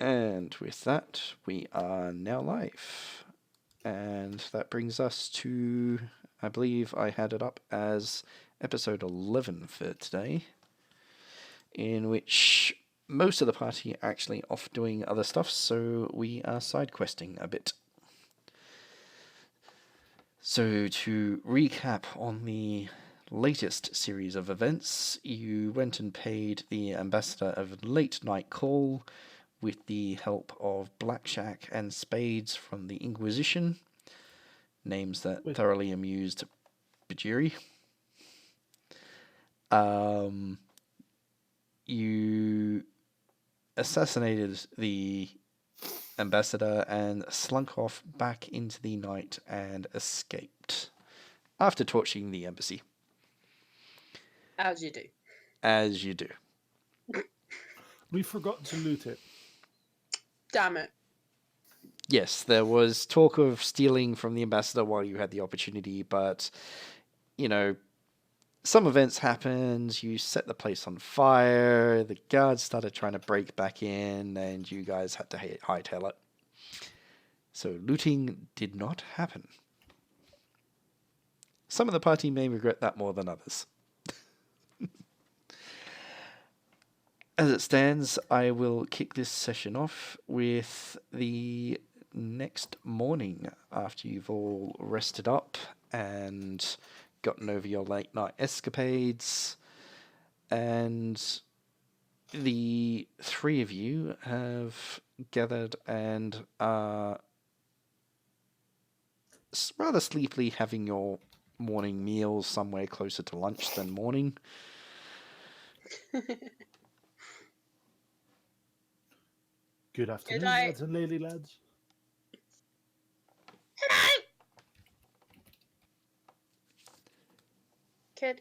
And with that, we are now live. And that brings us to, I believe I had it up as episode 11 for today, in which most of the party are actually off doing other stuff, so we are side questing a bit. So to recap on the latest series of events, you went and paid the ambassador a late night call with the help of Blackjack and Spades from the Inquisition, names that thoroughly amused Bhajiri. You assassinated the ambassador and slunk off back into the night and escaped after torching the embassy. As you do. As you do. We forgot to loot it. Damn it. Yes, there was talk of stealing from the ambassador while you had the opportunity, but, you know, some events happened, you set the place on fire, the guards started trying to break back in, and you guys had to hightail it. So looting did not happen. Some of the party may regret that more than others. As it stands, I will kick this session off with the next morning after you've all rested up and gotten over your late night escapades, and the three of you have gathered and are rather sleepily having your morning meal somewhere closer to lunch than morning. Good afternoon, lads and lady lads.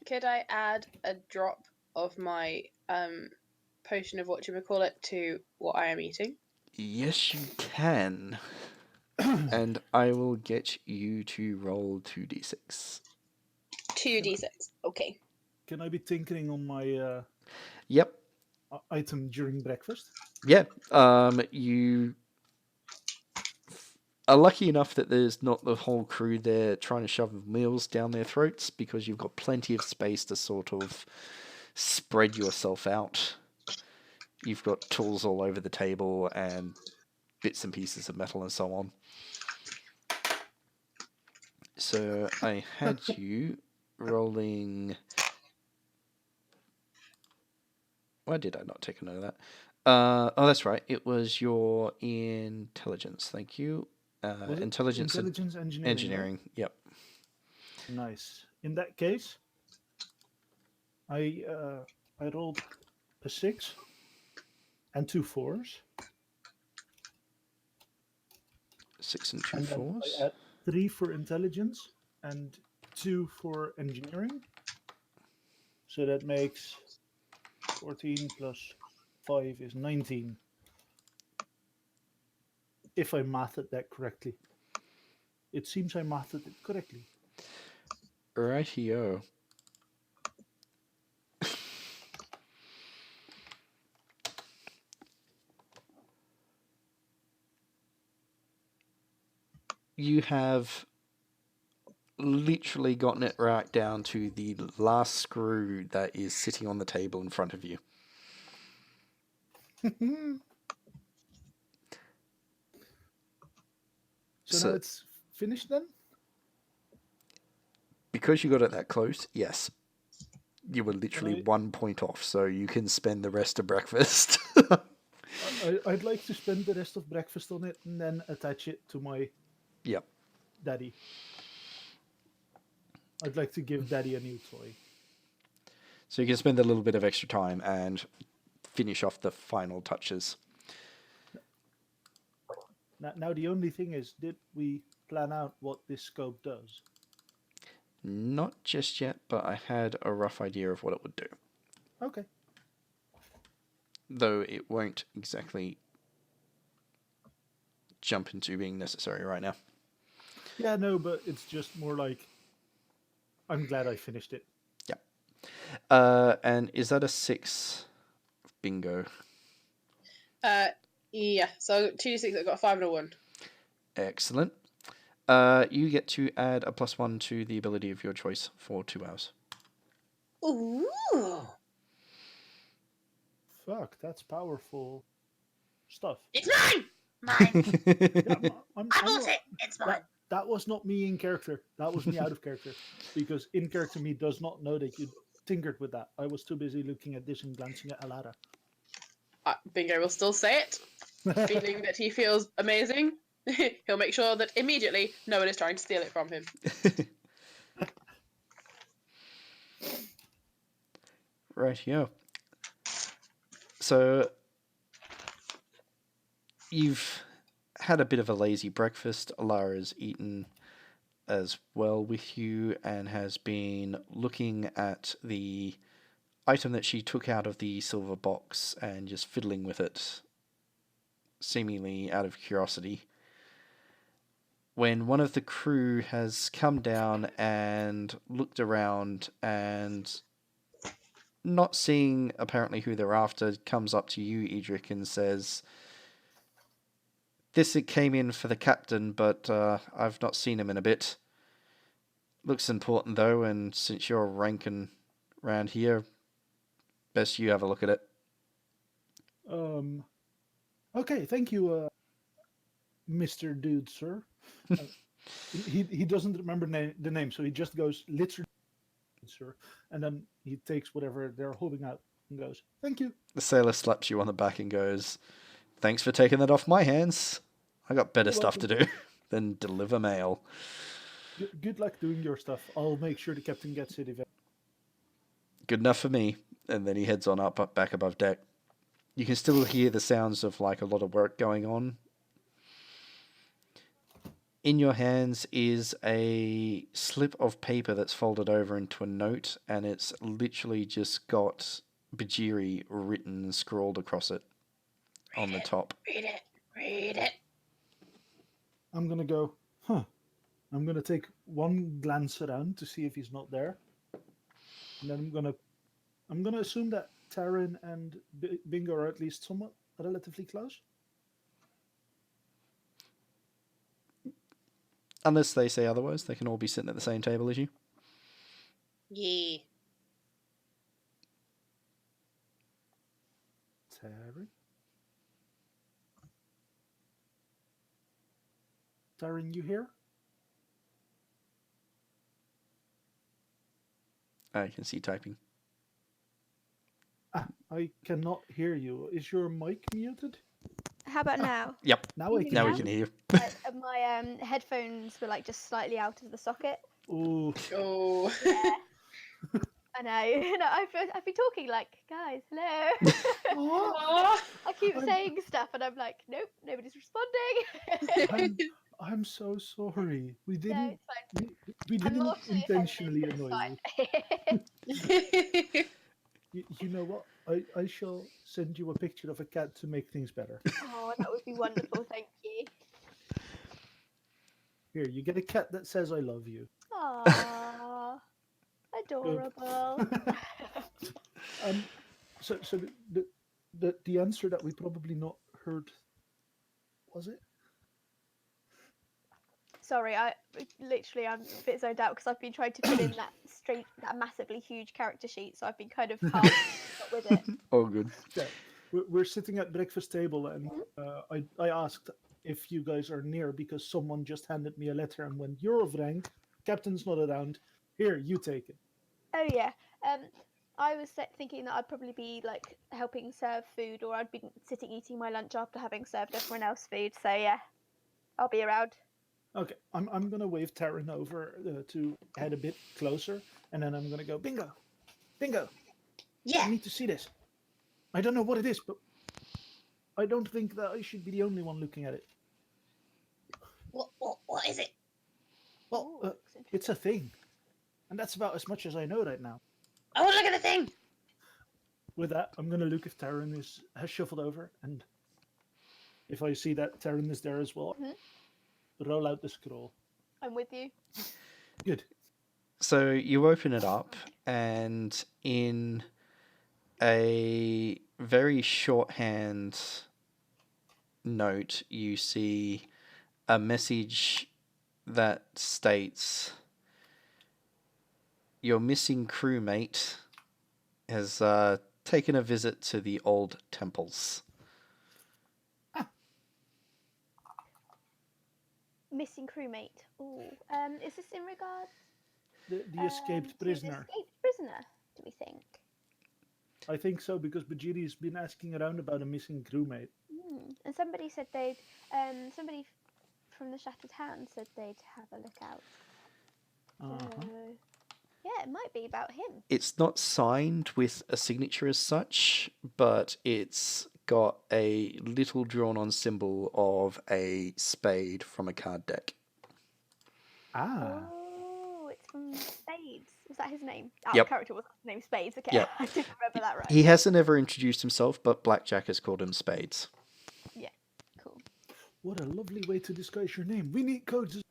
Could I add a drop of my potion of whatchamacallit to what I am eating? Yes, you can. And I will get you to roll 2d6. 2d6. Okay. Can I be tinkering on my Yep. item during breakfast? Yeah. You are lucky enough that there's not the whole crew there trying to shove meals down their throats, because you've got plenty of space to sort of spread yourself out. You've got tools all over the table and bits and pieces of metal and so on. So I had you rolling... Why did I not take a note of that? Oh, that's right. It was your intelligence. Thank you. Intelligence engineering. Right? Yep. Nice. In that case, I rolled a 6 and 2 4s. 6 and 2 4s. I add 3 for intelligence and 2 for engineering. So that makes 14 plus 5 is 19. If I mathed that correctly. It seems I mathed it correctly. Rightio. You have literally gotten it right down to the last screw that is sitting on the table in front of you. So now it's finished then? Because you got it that close, yes. You were literally 1 point off, so you can spend the rest of breakfast. I'd like to spend the rest of breakfast on it and then attach it to my daddy. I'd like to give daddy a new toy. So you can spend a little bit of extra time and finish off the final touches. Now the only thing is, did we plan out what this scope does? Not just yet, but I had a rough idea of what it would do. Okay. Though it won't exactly jump into being necessary right now. Yeah, no, but it's just more like, I'm glad I finished it. Yeah. And is that a 6 bingo? Yeah, so 2d6, I've got a 5 and a 1. Excellent. You get to add a +1 to the ability of your choice for 2 hours. Ooh! Fuck, that's powerful stuff. It's mine! Mine! Yeah, I I'm bought not, it! It's mine! that was not me in character. That was me out of character. Because in character me does not know that you tinkered with that. I was too busy looking at this and glancing at Alara. Bingo will still say it, feeling that he feels amazing. He'll make sure that immediately no one is trying to steal it from him. Right here. So, you've had a bit of a lazy breakfast. Alara's eaten as well with you and has been looking at the item that she took out of the silver box and just fiddling with it, seemingly out of curiosity, when one of the crew has come down and looked around and, not seeing apparently who they're after, comes up to you, Edric, and says, "This it came in for the captain, but I've not seen him in a bit. Looks important though, and since you're ranking round here, best you have a look at it." Okay, thank you, Mr. Dude, sir. He doesn't remember the name, so he just goes literally, sir, and then he takes whatever they're holding out and goes, "Thank you." The sailor slaps you on the back and goes, "Thanks for taking that off my hands. I got better You're stuff to do than deliver mail." Good luck doing your stuff. I'll make sure the captain gets it eventually. Good enough for me. And then he heads on up back above deck. You can still hear the sounds of like a lot of work going on. In your hands is a slip of paper that's folded over into a note, and it's literally just got Bhajiri written and scrawled across it on the top. Read it. I'm gonna go, huh. I'm gonna take one glance around to see if he's not there. And then I'm gonna assume that Tarin and Bingo are at least somewhat relatively close. Unless they say otherwise, they can all be sitting at the same table as you. Yeah. Tarin? Tarin, you here? I can see typing. I cannot hear you. Is your mic muted? How about now? Yep. Now I can Now hear we can you. hear you. My headphones were like just slightly out of the socket. Oh, Oh. Yeah. I know. No, I've been talking like, guys, hello. Aw. I keep I'm- saying stuff, and I'm like, nope, nobody's responding. I'm so sorry. We No, didn't. it's fine. We I'm didn't mortally intentionally offended, annoy but it's fine. you. You know what? I shall send you a picture of a cat to make things better. Oh, that would be wonderful. Thank you. Here, you get a cat that says "I love you." Aww, adorable. So the answer that we probably not heard, was it? Sorry, I'm a bit zoned out because I've been trying to fill in that massively huge character sheet, so I've been kind of half with it. All good. Yeah, we're sitting at breakfast table, and I asked if you guys are near because someone just handed me a letter and went, "You're of rank. Captain's not around. Here, you take it." Oh yeah. I was thinking that I'd probably be like helping serve food, or I'd be sitting eating my lunch after having served everyone else food. So yeah, I'll be around. Okay, I'm gonna wave Tarin over to head a bit closer, and then I'm gonna go, Bingo, Bingo. Yeah. I need to see this. I don't know what it is, but I don't think that I should be the only one looking at it. What is it? Well, Ooh, looks interesting. it's a thing, and that's about as much as I know right now. Oh, look at the thing! With that, I'm gonna look if Tarin has shuffled over, and if I see that Tarin is there as well, roll out the scroll. I'm with you. Good. So you open it up, and in a very shorthand note, you see a message that states your missing crewmate has taken a visit to the old temples. Missing crewmate. Ooh. Is this in regards The escaped to prisoner. the escaped prisoner? Do we think? I think so, because Bhajiri's been asking around about a missing crewmate. And somebody said somebody from the Shattered Hand said they'd have a look out. So, yeah, it might be about him. It's not signed with a signature as such, but it's got a little drawn-on symbol of a spade from a card deck. Oh, it's from Spades. Was that his name? Our Yep. character was named Spades. Okay, Yep. I didn't remember that right. He hasn't ever introduced himself, but Blackjack has called him Spades. Yeah, cool. What a lovely way to disguise your name. We need codes.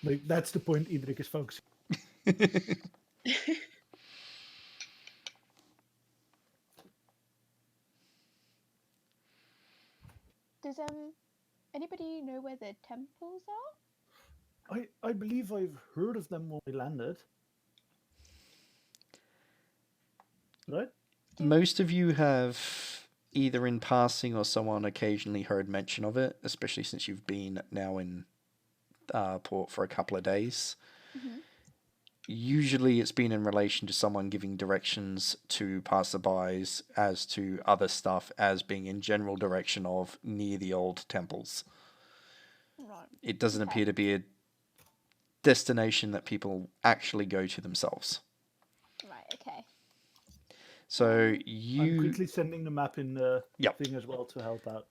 Like, that's the point Edric is focusing. Does anybody know where the temples are? I believe I've heard of them when we landed. Right? Most of you have, either in passing or someone occasionally heard mention of it, especially since you've been now in port for a couple of days. Mm-hmm. Usually it's been in relation to someone giving directions to passerbys as to other stuff as being in general direction of near the old temples. Right. It doesn't appear to be a destination that people actually go to themselves. Right, okay. So I'm quickly sending the map in the Yep. thing as well to help out.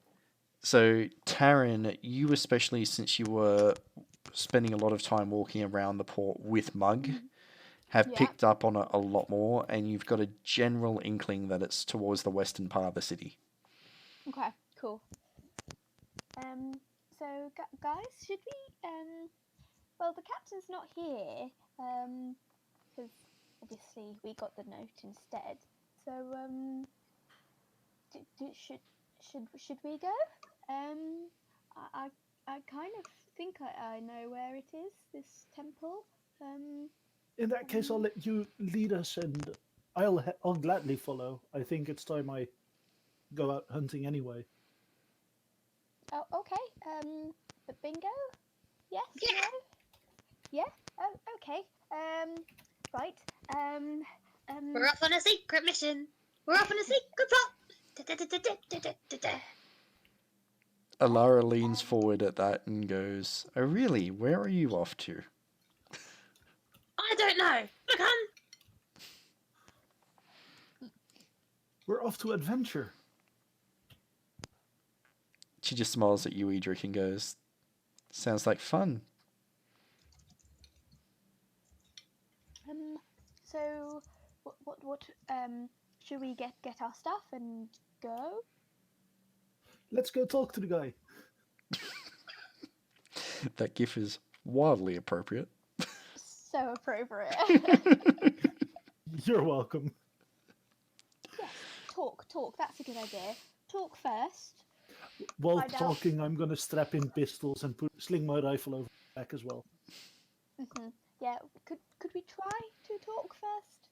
So, Tarin, you especially, since you were spending a lot of time walking around the port with Mug, have Yeah. picked up on it a lot more, and you've got a general inkling that it's towards the western part of the city. Okay, cool. So guys, should we well, the captain's not here, because obviously we got the note instead. So should we go? I kind of think I know where it is, this temple. In that case, I'll let you lead us, and I'll gladly follow. I think it's time I go out hunting anyway. Oh, okay. But bingo? Yes? Yeah. No? Yeah? Oh, okay. Right. We're off on a secret mission. We're off on a secret plot. Alara leans forward at that and goes, "Oh really? Where are you off to?" I don't know. Look, We're off to adventure. She just smiles at you, Edric, and goes, "Sounds like fun." So what should we get our stuff and go? Let's go talk to the guy. That gif is wildly appropriate. So appropriate. You're welcome. Yes, talk. That's a good idea. Talk first. While Find out. talking, I'm going to strap in pistols and sling my rifle over my back as well. Mm-hmm. Yeah, could we try to talk first?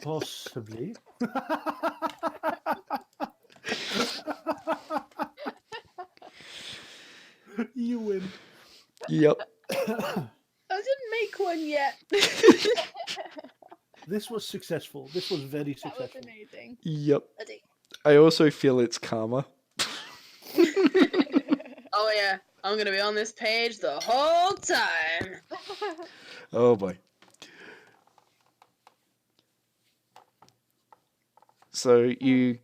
Possibly. You win. Yep. I didn't make one yet. This was successful. This was very That successful. was amazing. Yep. Bloody- I also feel it's karma. Oh yeah, I'm gonna be on this page the whole time. Oh boy. So you...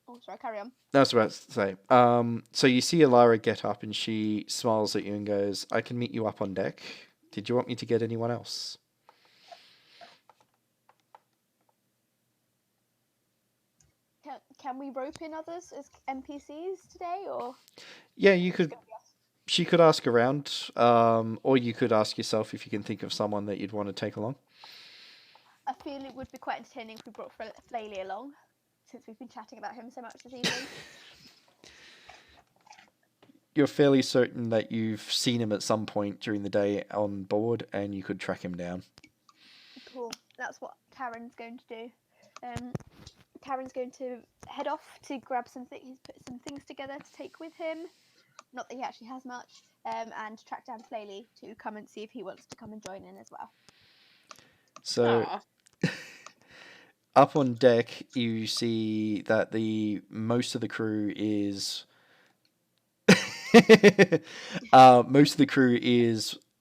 Oh, sorry, carry on. That's what I was about to say. So you see Alara get up and she smiles at you and goes, "I can meet you up on deck. Did you want me to get anyone else?" Can we rope in others as NPCs today, or Yeah, you could... it's gonna be us? She could ask around, or you could ask yourself if you can think of someone that you'd want to take along. I feel it would be quite entertaining if we brought Flaley along, since we've been chatting about him so much this evening. You're fairly certain that you've seen him at some point during the day on board, and you could track him down. Cool. That's what Tarin's going to do. Tarin's going to head off to grab some things. He's put some things together to take with him. Not that he actually has much. And track down Flaley to come and see if he wants to come and join in as well. So, up on deck, you see that most of the crew is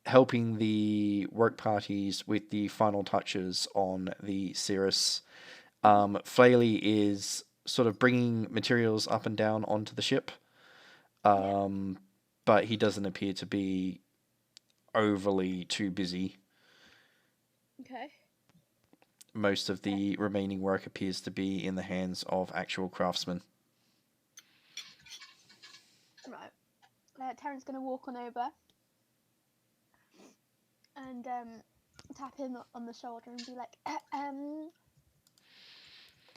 helping the work parties with the final touches on the Cirrus. Flaley is sort of bringing materials up and down onto the ship, but he doesn't appear to be overly too busy. Okay. Most of the remaining work appears to be in the hands of actual craftsmen. Right. Tarin's going to walk on over and tap him on the shoulder and be like,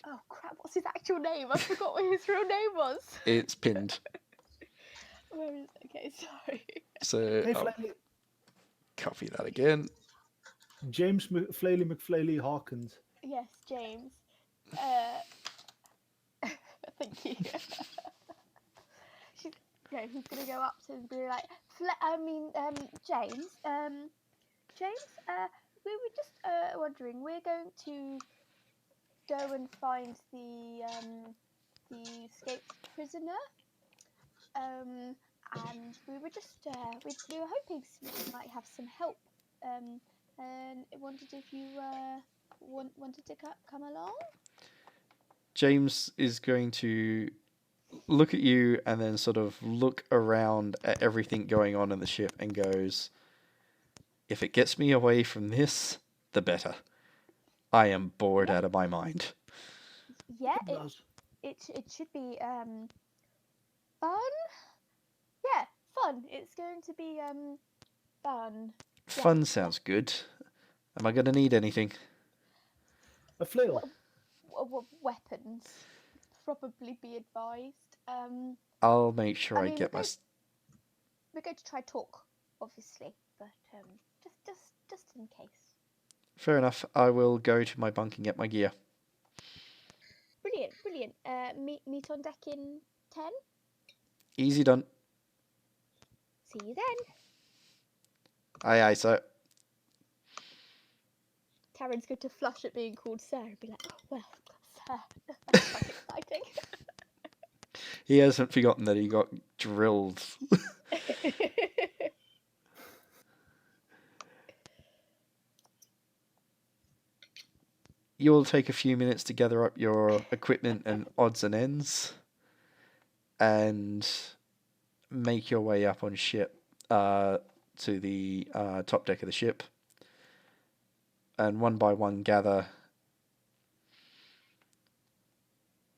oh crap, what's his actual name? I forgot what his real name was. It's pinned. Where is it? Okay, sorry. So Hey, I'll Flaley. copy that again. James Flaley McFlaley Harkins. Yes, James. Thank you. He's going to go up to him and be like, James, we were just wondering, we're going to go and find the escaped prisoner, and we were just, we were hoping you might have some help, and I wondered if you wanted to come along? James is going to look at you and then sort of look around at everything going on in the ship and goes, if it gets me away from this, the better. I am bored out of my mind. Yeah, it should be fun. Yeah, fun. It's going to be fun. Fun sounds good. Am I going to need anything? A flail. Weapons. Probably be advised. I'll make sure I get my... We're going to try talk, obviously, but just in case. Fair enough. I will go to my bunk and get my gear. Brilliant. Meet on deck in 10. Easy done. See you then. Aye, sir. Tarin's going to flush at being called sir and be like, oh, well, sir. That's quite exciting. He hasn't forgotten that he got drilled. You'll take a few minutes to gather up your equipment and odds and ends and make your way up on ship to the top deck of the ship, and one by one gather.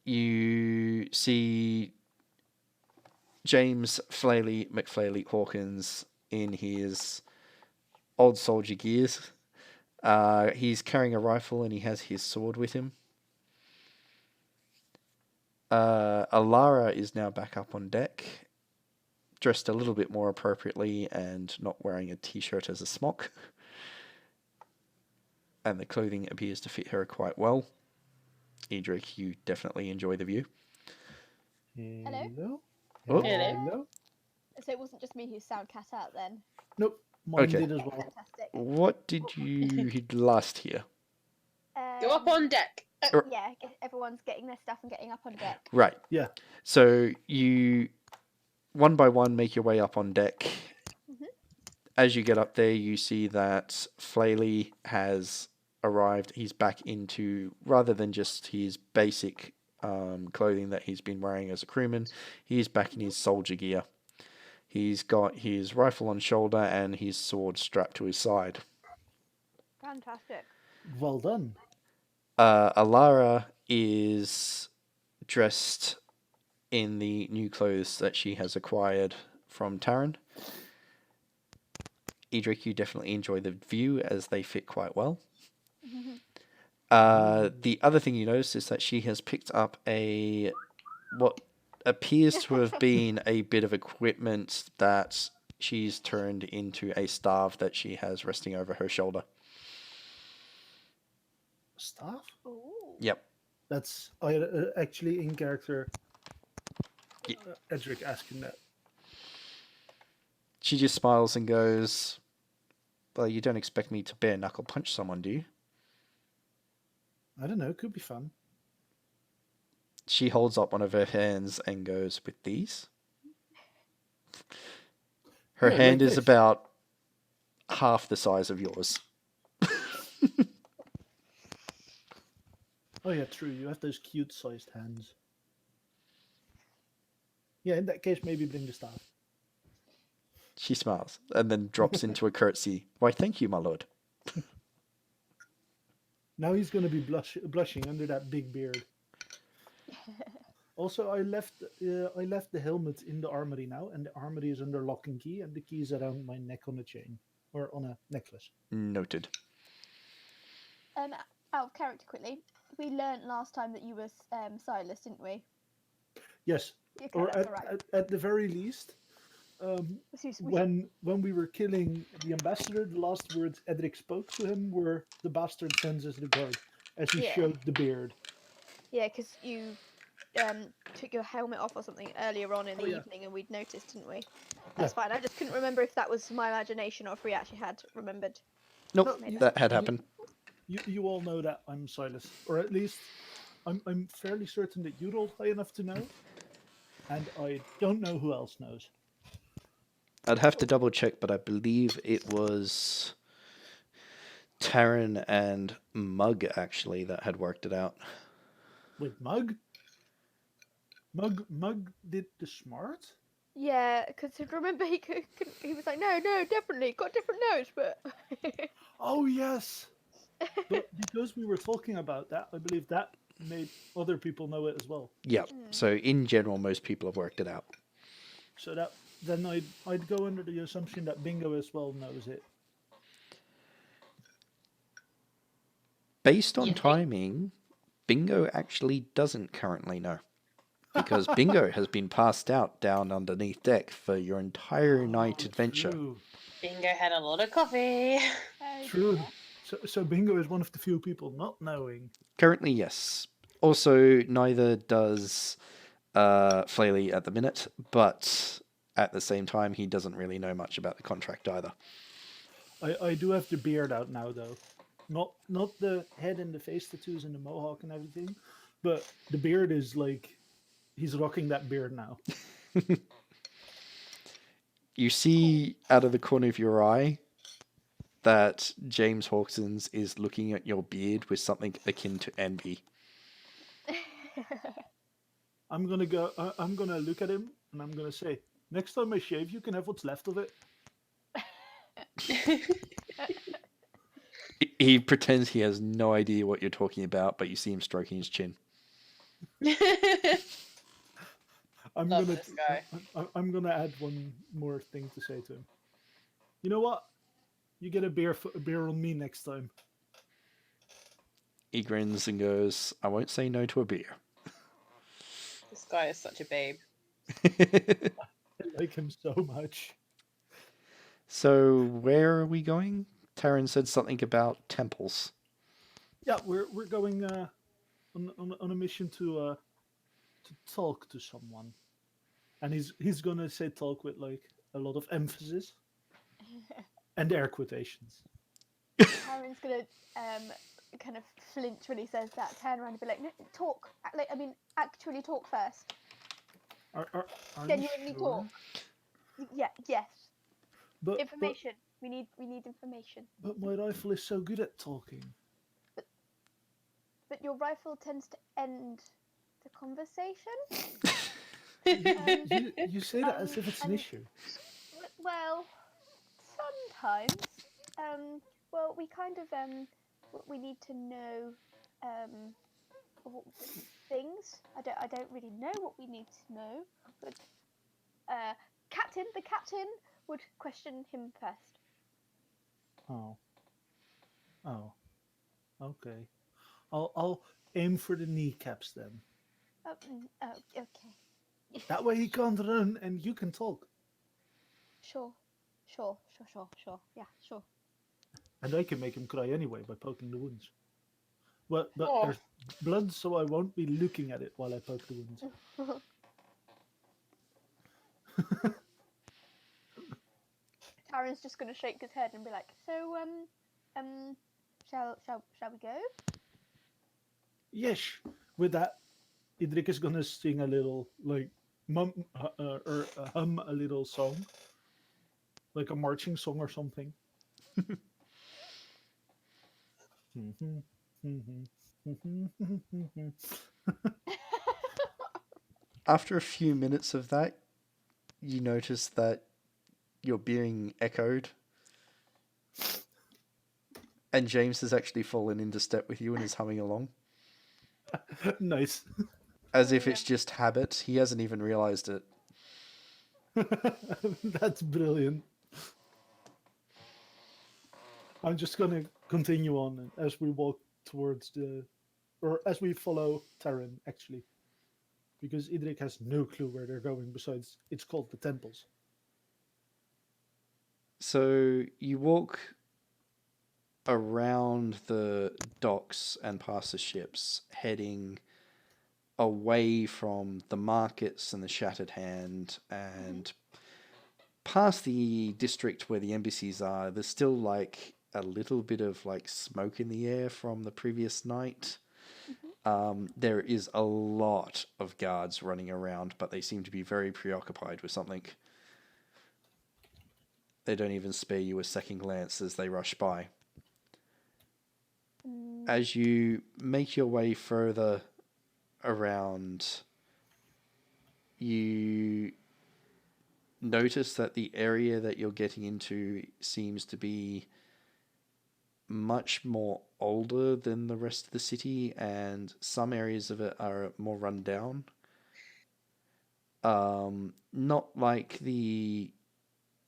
You see James Flaley McFlaley Hawkins in his old soldier gears. He's carrying a rifle and he has his sword with him. Alara is now back up on deck, dressed a little bit more appropriately and not wearing a t-shirt as a smock. And the clothing appears to fit her quite well. Edric, you definitely enjoy the view. Hello? Oh. Hello? So it wasn't just me who sound cat out then. Nope. Mine Okay. did as well. Fantastic. What did you last hear? Go up on deck. Yeah, everyone's getting their stuff and getting up on deck. Right. Yeah. So you, one by one, make your way up on deck. Mm-hmm. As you get up there, you see that Flaley has arrived. He's back into, rather than just his basic clothing that he's been wearing as a crewman, he's back in his soldier gear. He's got his rifle on shoulder and his sword strapped to his side. Fantastic. Well done. Alara is dressed in the new clothes that she has acquired from Tarin. Edric, you definitely enjoy the view as they fit quite well. The other thing you notice is that she has picked up what appears to have been a bit of equipment that she's turned into a staff that she has resting over her shoulder. Staff? Ooh. Yep. That's actually in character. Ye- Edric asking that. She just smiles and goes, "Well, you don't expect me to bare knuckle punch someone, do you?" I don't know. Could be fun. She holds up one of her hands and goes, "With these?" Her Yeah, hand like is this. about half the size of yours. Oh yeah, true. You have those cute-sized hands. Yeah, in that case, maybe bring the staff. She smiles and then drops into a curtsy. "Why, thank you, my lord." Now he's going to be blushing under that big beard. Also, I left the helmet in the armory now, and the armory is under lock and key, and the key is around my neck on a chain or on a necklace. Noted. Out of character quickly, we learnt last time that you were Silas, didn't we? Yes, Okay, or that's alright. at the very least, when we were killing the ambassador, the last words Edric spoke to him were, "The bastard sends us the guard," as he Yeah. showed the beard. Yeah, because you took your helmet off or something earlier on in the evening, and we'd noticed, didn't we? That's fine. I just couldn't remember if that was my imagination or if we actually had remembered. Nope, No, that had happened. You all know that I'm Silas, or at least I'm fairly certain that you rolled high enough to know, and I don't know who else knows. I'd have to double check, but I believe it was Tarin and Mug actually that had worked it out. With Mug? Mug did the smart? Yeah, because remember he was like, no, definitely got different notes, but Oh yes. But because we were talking about that, I believe that made other people know it as well. Yeah. So in general, most people have worked it out. So that then I'd go under the assumption that Bingo as well knows it. Based on You think? timing, Bingo actually doesn't currently know. Because Bingo has been passed out down underneath deck for your entire night adventure. True. Bingo had a lot of coffee. True. So Bingo is one of the few people not knowing. Currently, yes. Also, neither does Flaley at the minute, but at the same time, he doesn't really know much about the contract either. I do have the beard out now though. Not the head and the face tattoos and the mohawk and everything, but the beard is like he's rocking that beard now. You see out of the corner of your eye that James Hawkins is looking at your beard with something akin to envy. I'm gonna look at him and I'm gonna say, next time I shave, you can have what's left of it. He pretends he has no idea what you're talking about, but you see him stroking his chin. I'm Love gonna this guy. I'm gonna add one more thing to say to him. You know what? You get a beer on me next time. He grins and goes, "I won't say no to a beer." This guy is such a babe. I like him so much. So where are we going? Tarin said something about temples. Yeah, we're going on a mission to talk to someone, and he's gonna say talk with like a lot of emphasis and air quotations. Tarin's gonna kind of flinch when he says that, turn around and be like, no, talk. Actually talk first. Are you Genuinely sure? talk. Yeah, yes. But Information. We need information. But my rifle is so good at talking. But your rifle tends to end the conversation. You say that as if it's an issue. Well, sometimes. Well, we kind of we need to know things. I don't really know what we need to know, but the captain would question him first. Oh, okay. I'll aim for the kneecaps then. Oh, okay. That way he can't run and you can talk. Sure. Yeah, sure. And I can make him cry anyway by poking the wounds. But Oh. there's blood, so I won't be looking at it while I poke the wounds. Tarin's just gonna shake his head and be like, "So, shall we go?" Yes. With that, Edric is gonna sing a little, like, hum a little song, like a marching song or something. After a few minutes of that, you notice that you're being echoed. And James has actually fallen into step with you and is humming along. Nice. As if it's just habit. He hasn't even realized it. That's brilliant. I'm just gonna continue on as we walk towards or as we follow Tarin, actually. Because Edric has no clue where they're going, besides it's called the temples. So you walk around the docks and past the ships, heading away from the markets and the Shattered Hand and past the district where the embassies are. There's still like a little bit of like smoke in the air from the previous night. There is a lot of guards running around, but they seem to be very preoccupied with something. They don't even spare you a second glance as they rush by. As you make your way further around, you notice that the area that you're getting into seems to be much more older than the rest of the city, and some areas of it are more run down. Not like the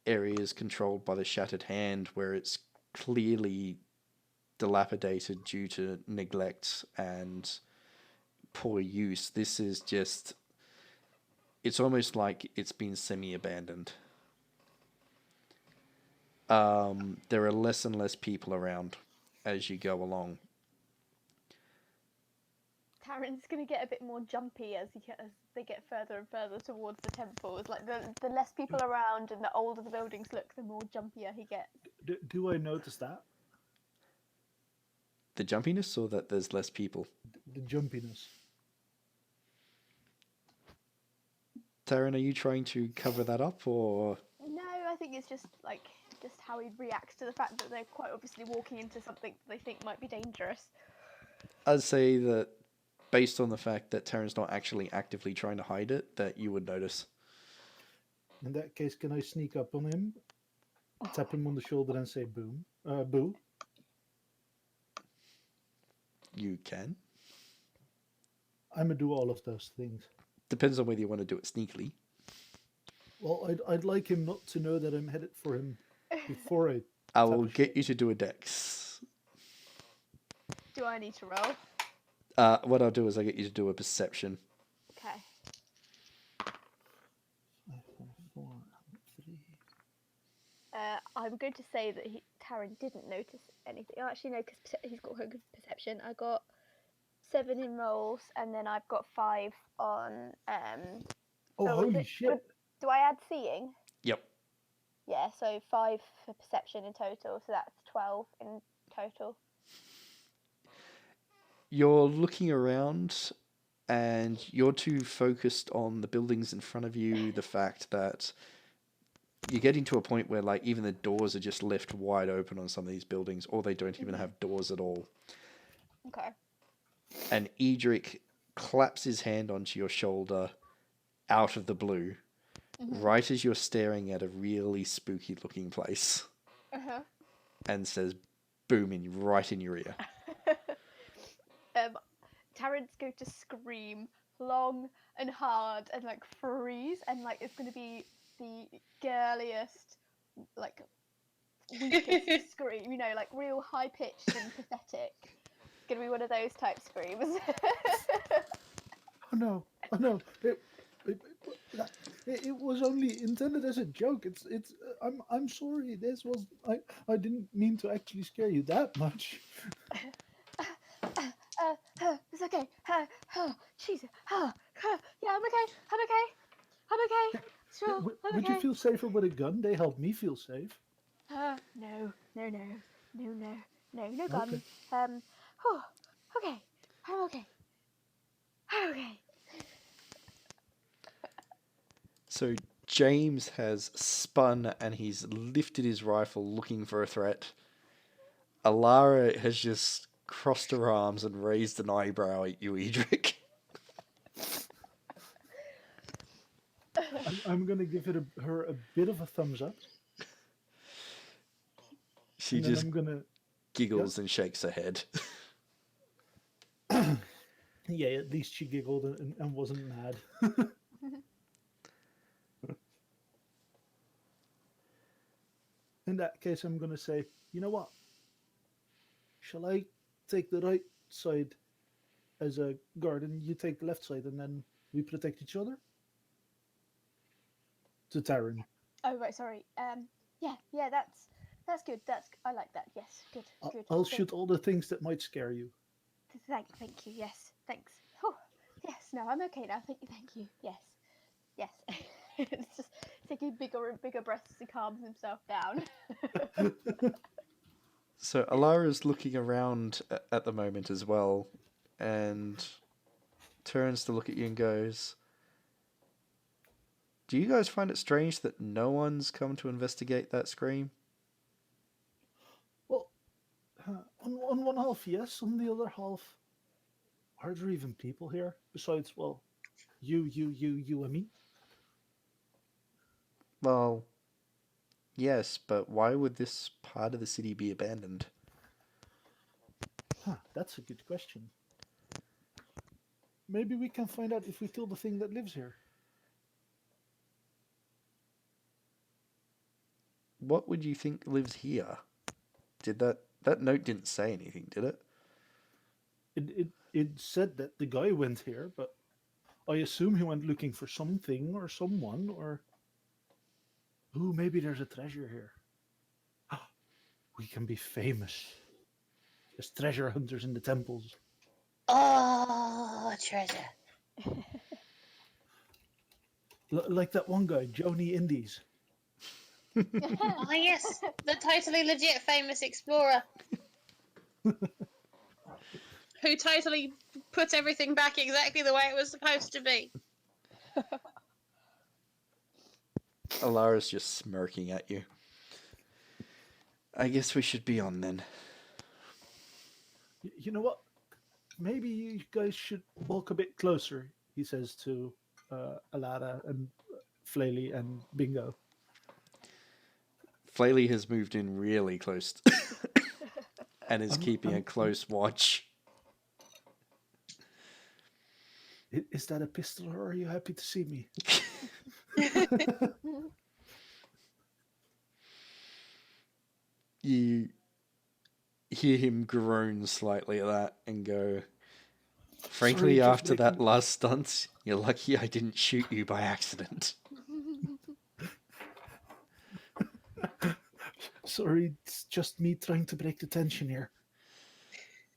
areas controlled by the Shattered Hand, where it's clearly dilapidated due to neglect and poor use. This is just, it's almost like it's been semi-abandoned. There are less and less people around as you go along. Tarin's gonna get a bit more jumpy as they get further and further towards the temples. Like the less people around and the older the buildings look, the more jumpier he gets. Do I notice that? The jumpiness, or that there's less people? The jumpiness. Tarin, are you trying to cover that up, or? No, I think it's just how he reacts to the fact that they're quite obviously walking into something that they think might be dangerous. I'd say that based on the fact that Tarin's not actually actively trying to hide it, that you would notice. In that case, can I sneak up on him, tap him on the shoulder and say boom, boo? You can. I'm gonna do all of those things. Depends on whether you want to do it sneakily. Well, I'd like him not to know that I'm headed for him before I. I will get you to do a dex. Do I need to roll? What I'll do is I'll get you to do a perception. Okay. 5, 4, 3. I'm going to say that Tarin didn't notice anything. Oh, actually, no, because he's got good perception. I got 7 in rolls, and then I've got 5 on. Oh, holy shit! Do I add seeing? Yep. Yeah, so 5 for perception in total, so that's 12 in total. You're looking around, and you're too focused on the buildings in front of you, the fact that you're getting to a point where like even the doors are just left wide open on some of these buildings, or they don't even have doors at all. Okay. And Edric claps his hand onto your shoulder out of the blue, right as you're staring at a really spooky looking place, and says, booming right in your ear. Tarin's going to scream long and hard and like freeze, and like it's going to be the girliest, like weakest scream, you know, like real high pitched and pathetic. gonna be one of those type screams. Oh no! Oh no! It was only intended as a joke. I'm sorry. This was I didn't mean to actually scare you that much. It's okay. Jesus. Yeah, I'm okay. I'm okay. I'm okay. Sure, I'm Would you okay. feel safer with a gun? They help me feel safe. No, no gun. Okay. Okay. I'm okay. I'm okay. So James has spun and he's lifted his rifle looking for a threat. Alara has just crossed her arms and raised an eyebrow at you, Edric. I'm gonna give her a bit of a thumbs up, She and then just I'm gonna giggles and shakes her head. yeah. At least she giggled and wasn't mad. In that case, I'm gonna say, you know what? Shall I take the right side as a guard, and you take the left side, and then we protect each other? To Tarin. Oh right, sorry. Yeah, that's good. I like that. Yes, good. I'll shoot all the things that might scare you. Thank you. Yes, thanks. Oh, yes. No, I'm okay now. Thank you. Yes. It's just taking bigger and bigger breaths to calm himself down. So Alara's looking around at the moment as well, and turns to look at you and goes, "Do you guys find it strange that no one's come to investigate that scream?" Well, on one half, yes. On the other half, are there even people here besides, well, you, and me? Well, yes, but why would this part of the city be abandoned? Huh, that's a good question. Maybe we can find out if we kill the thing that lives here. What would you think lives here? Did that note didn't say anything, did it? It said that the guy went here, but I assume he went looking for something or someone, or ooh, maybe there's a treasure here. We can be famous as treasure hunters in the temples. Oh, treasure. Like that one guy, Joni Indies. Oh, yes. The totally legit famous explorer. Who totally put everything back exactly the way it was supposed to be. Alara's just smirking at you. I guess we should be on then. You know what? Maybe you guys should walk a bit closer, he says to Alara and Flaley and Bingo. Flaley has moved in really close and is keeping a close watch. Is that a pistol, or are you happy to see me? You hear him groan slightly at that and go, "Frankly, Sorry, after that last stunt, you're lucky I didn't shoot you by accident." Sorry, it's just me trying to break the tension here.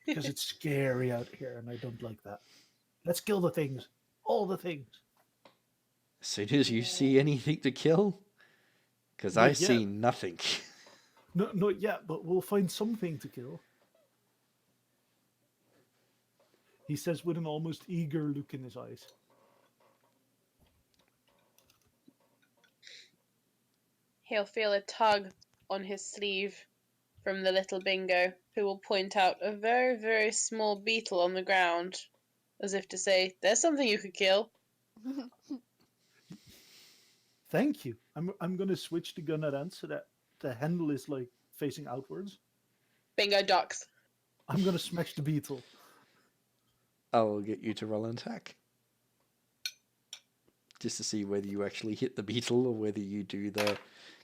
Because it's scary out here, and I don't like that. Let's kill the things. All the things. As soon as you see anything to kill? Because I see nothing. No, not yet, but we'll find something to kill. He says with an almost eager look in his eyes. He'll feel a tug on his sleeve from the little Bingo, who will point out a very, very small beetle on the ground, as if to say, "There's something you could kill." Thank you. I'm going to switch the gun around so that the handle is like facing outwards. Bingo ducks. I'm going to smash the beetle. I'll get you to roll an attack. Just to see whether you actually hit the beetle or whether you do the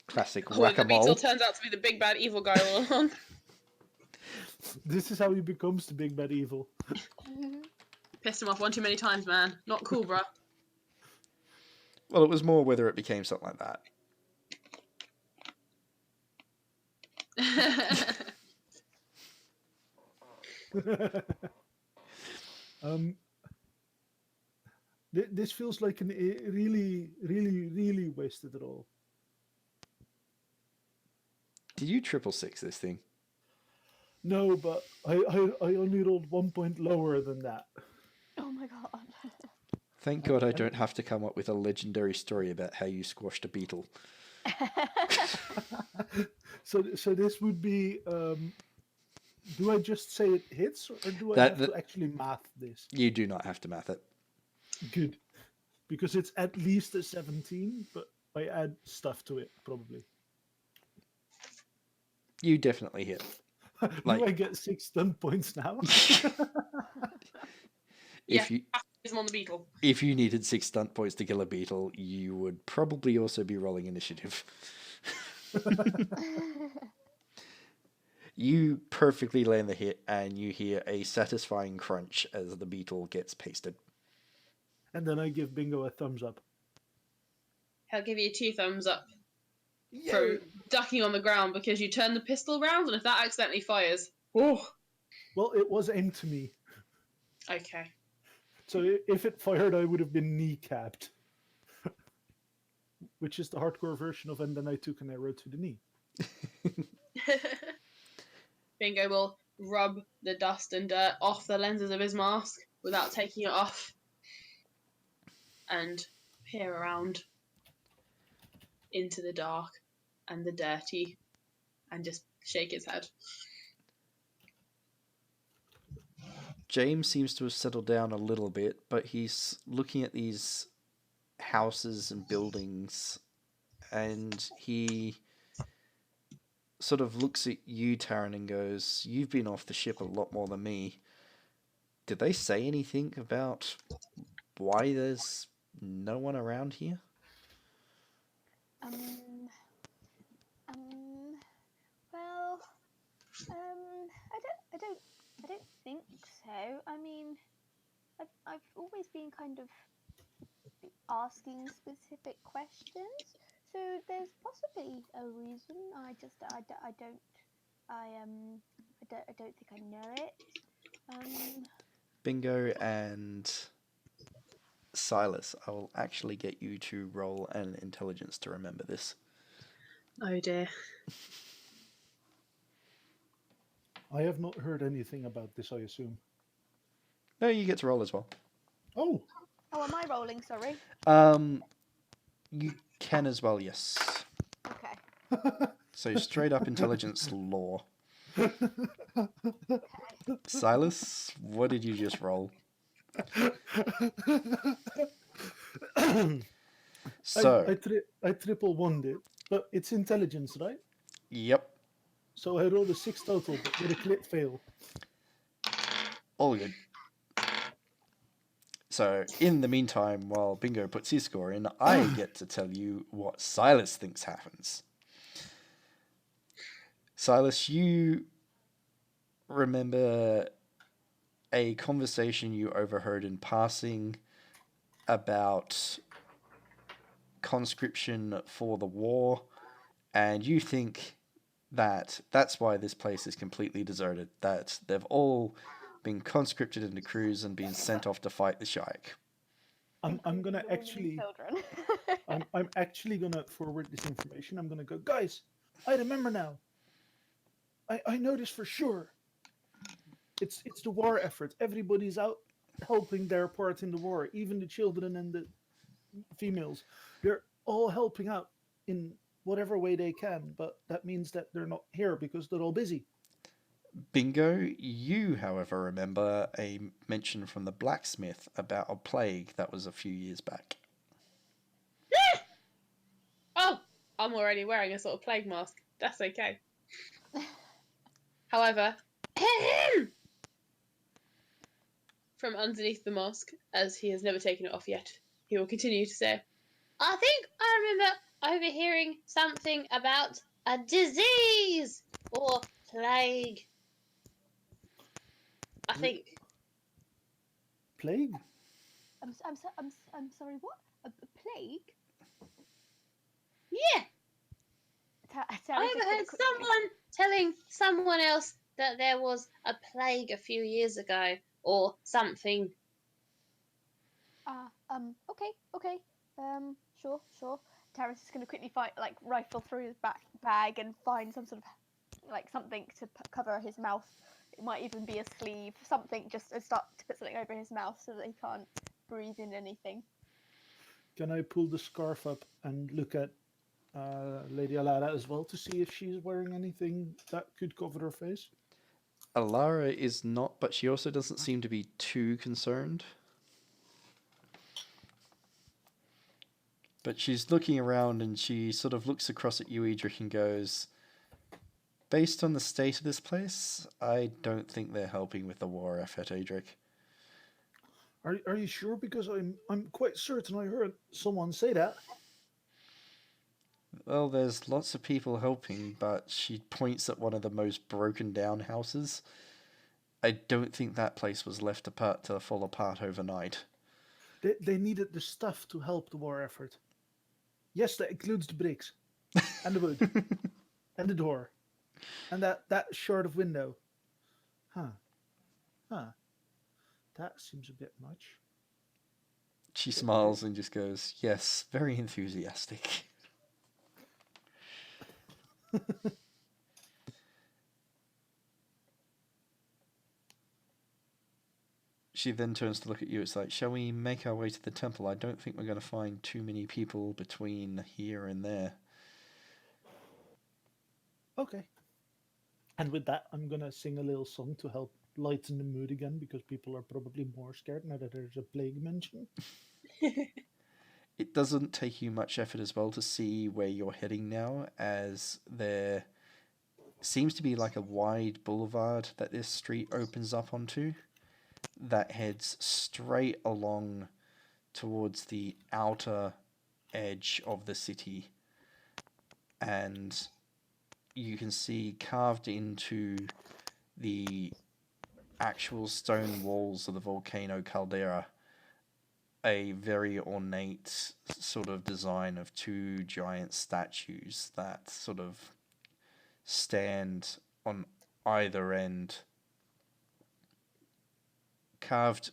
classic When the beetle whack-a-mole. turns out to be the big bad evil guy all along. This is how he becomes the big bad evil. Pissed him off one too many times, man. Not cool, bruh. Well, it was more whether it became something like that. This feels like an really wasted roll. Did you 666 this thing? No, but I only rolled 1 point lower than that. Oh my god. Thank God I don't have to come up with a legendary story about how you squashed a beetle. So this would be. Do I just say it hits, or do I have to actually math this? You do not have to math it. Good, because it's at least a 17, but I add stuff to it probably. You definitely hit. Do I get 6 stun points now? If you on the beetle. If you needed 6 stunt points to kill a beetle, you would probably also be rolling initiative. You perfectly land the hit, and you hear a satisfying crunch as the beetle gets pasted. And then I give Bingo a thumbs up. He'll give you 2 thumbs up Yay! for ducking on the ground because you turn the pistol round, and if that accidentally fires, oh. Well, it was aimed to me. Okay. So if it fired, I would have been kneecapped. Which is the hardcore version of, and then I took an arrow to the knee. Bingo will rub the dust and dirt off the lenses of his mask without taking it off and peer around into the dark and the dirty and just shake his head. James seems to have settled down a little bit, but he's looking at these houses and buildings, and he sort of looks at you, Tarin, and goes, "You've been off the ship a lot more than me. Did they say anything about why there's no one around here?" Well, I don't think so. I mean, I've always been kind of asking specific questions, so there's possibly a reason. I don't think I know it. Bingo and Silas, I will actually get you to roll an intelligence to remember this. Oh dear. I have not heard anything about this, I assume. No, you get to roll as well. Oh! Oh, am I rolling? Sorry. You can as well, yes. Okay. So straight up intelligence law. Okay. Silas, what did you just roll? So I triple won it, but it's intelligence, right? Yep. So I rolled a 6 total, but with a crit fail. All good. So, in the meantime, while Bingo puts his score in, I get to tell you what Silas thinks happens. Silas, you remember a conversation you overheard in passing about conscription for the war, and you think that that's why this place is completely deserted, that they've all been conscripted into crews and been sent off to fight the Shaik. I'm gonna actually children. I'm actually gonna forward this information. I'm gonna go, guys, I remember now. I know this for sure. It's the war effort. Everybody's out helping their part in the war, even the children and the females. They're all helping out in whatever way they can, but that means that they're not here because they're all busy. Bingo, you, however, remember a mention from the blacksmith about a plague that was a few years back. Oh, I'm already wearing a sort of plague mask. That's okay. However, from underneath the mask, as he has never taken it off yet, he will continue to say, I think I remember overhearing something about a disease or plague. think. Plague? I'm sorry. What? A plague? Yeah, Tarin's I just gonna overheard quickly- someone telling someone else that there was a plague a few years ago, or something. Okay. Sure. Tarin's just gonna quickly rifle through his bag and find some sort of something to cover his mouth. It might even be a sleeve, something just to start to put something over his mouth so that he can't breathe in anything. Can I pull the scarf up and look at Lady Alara as well to see if she's wearing anything that could cover her face? Alara is not, but she also doesn't seem to be too concerned. But she's looking around and she sort of looks across at you, Edric, and goes, based on the state of this place, I don't think they're helping with the war effort, Edric. Are you sure? Because I'm quite certain I heard someone say that. Well, there's lots of people helping, but she points at one of the most broken down houses. I don't think that place was left to fall apart overnight. They needed the stuff to help the war effort. Yes, that includes the bricks, and the wood, and the door, and that short of window. Huh. That seems a bit much. She smiles and just goes, yes, very enthusiastic. She then turns to look at you. It's like, shall we make our way to the temple? I don't think we're going to find too many people between here and there. Okay. And with that, I'm going to sing a little song to help lighten the mood again, because people are probably more scared now that there's a plague mention. It doesn't take you much effort as well to see where you're heading now, as there seems to be like a wide boulevard that this street opens up onto that heads straight along towards the outer edge of the city. And you can see carved into the actual stone walls of the volcano caldera a very ornate sort of design of two giant statues that sort of stand on either end, carved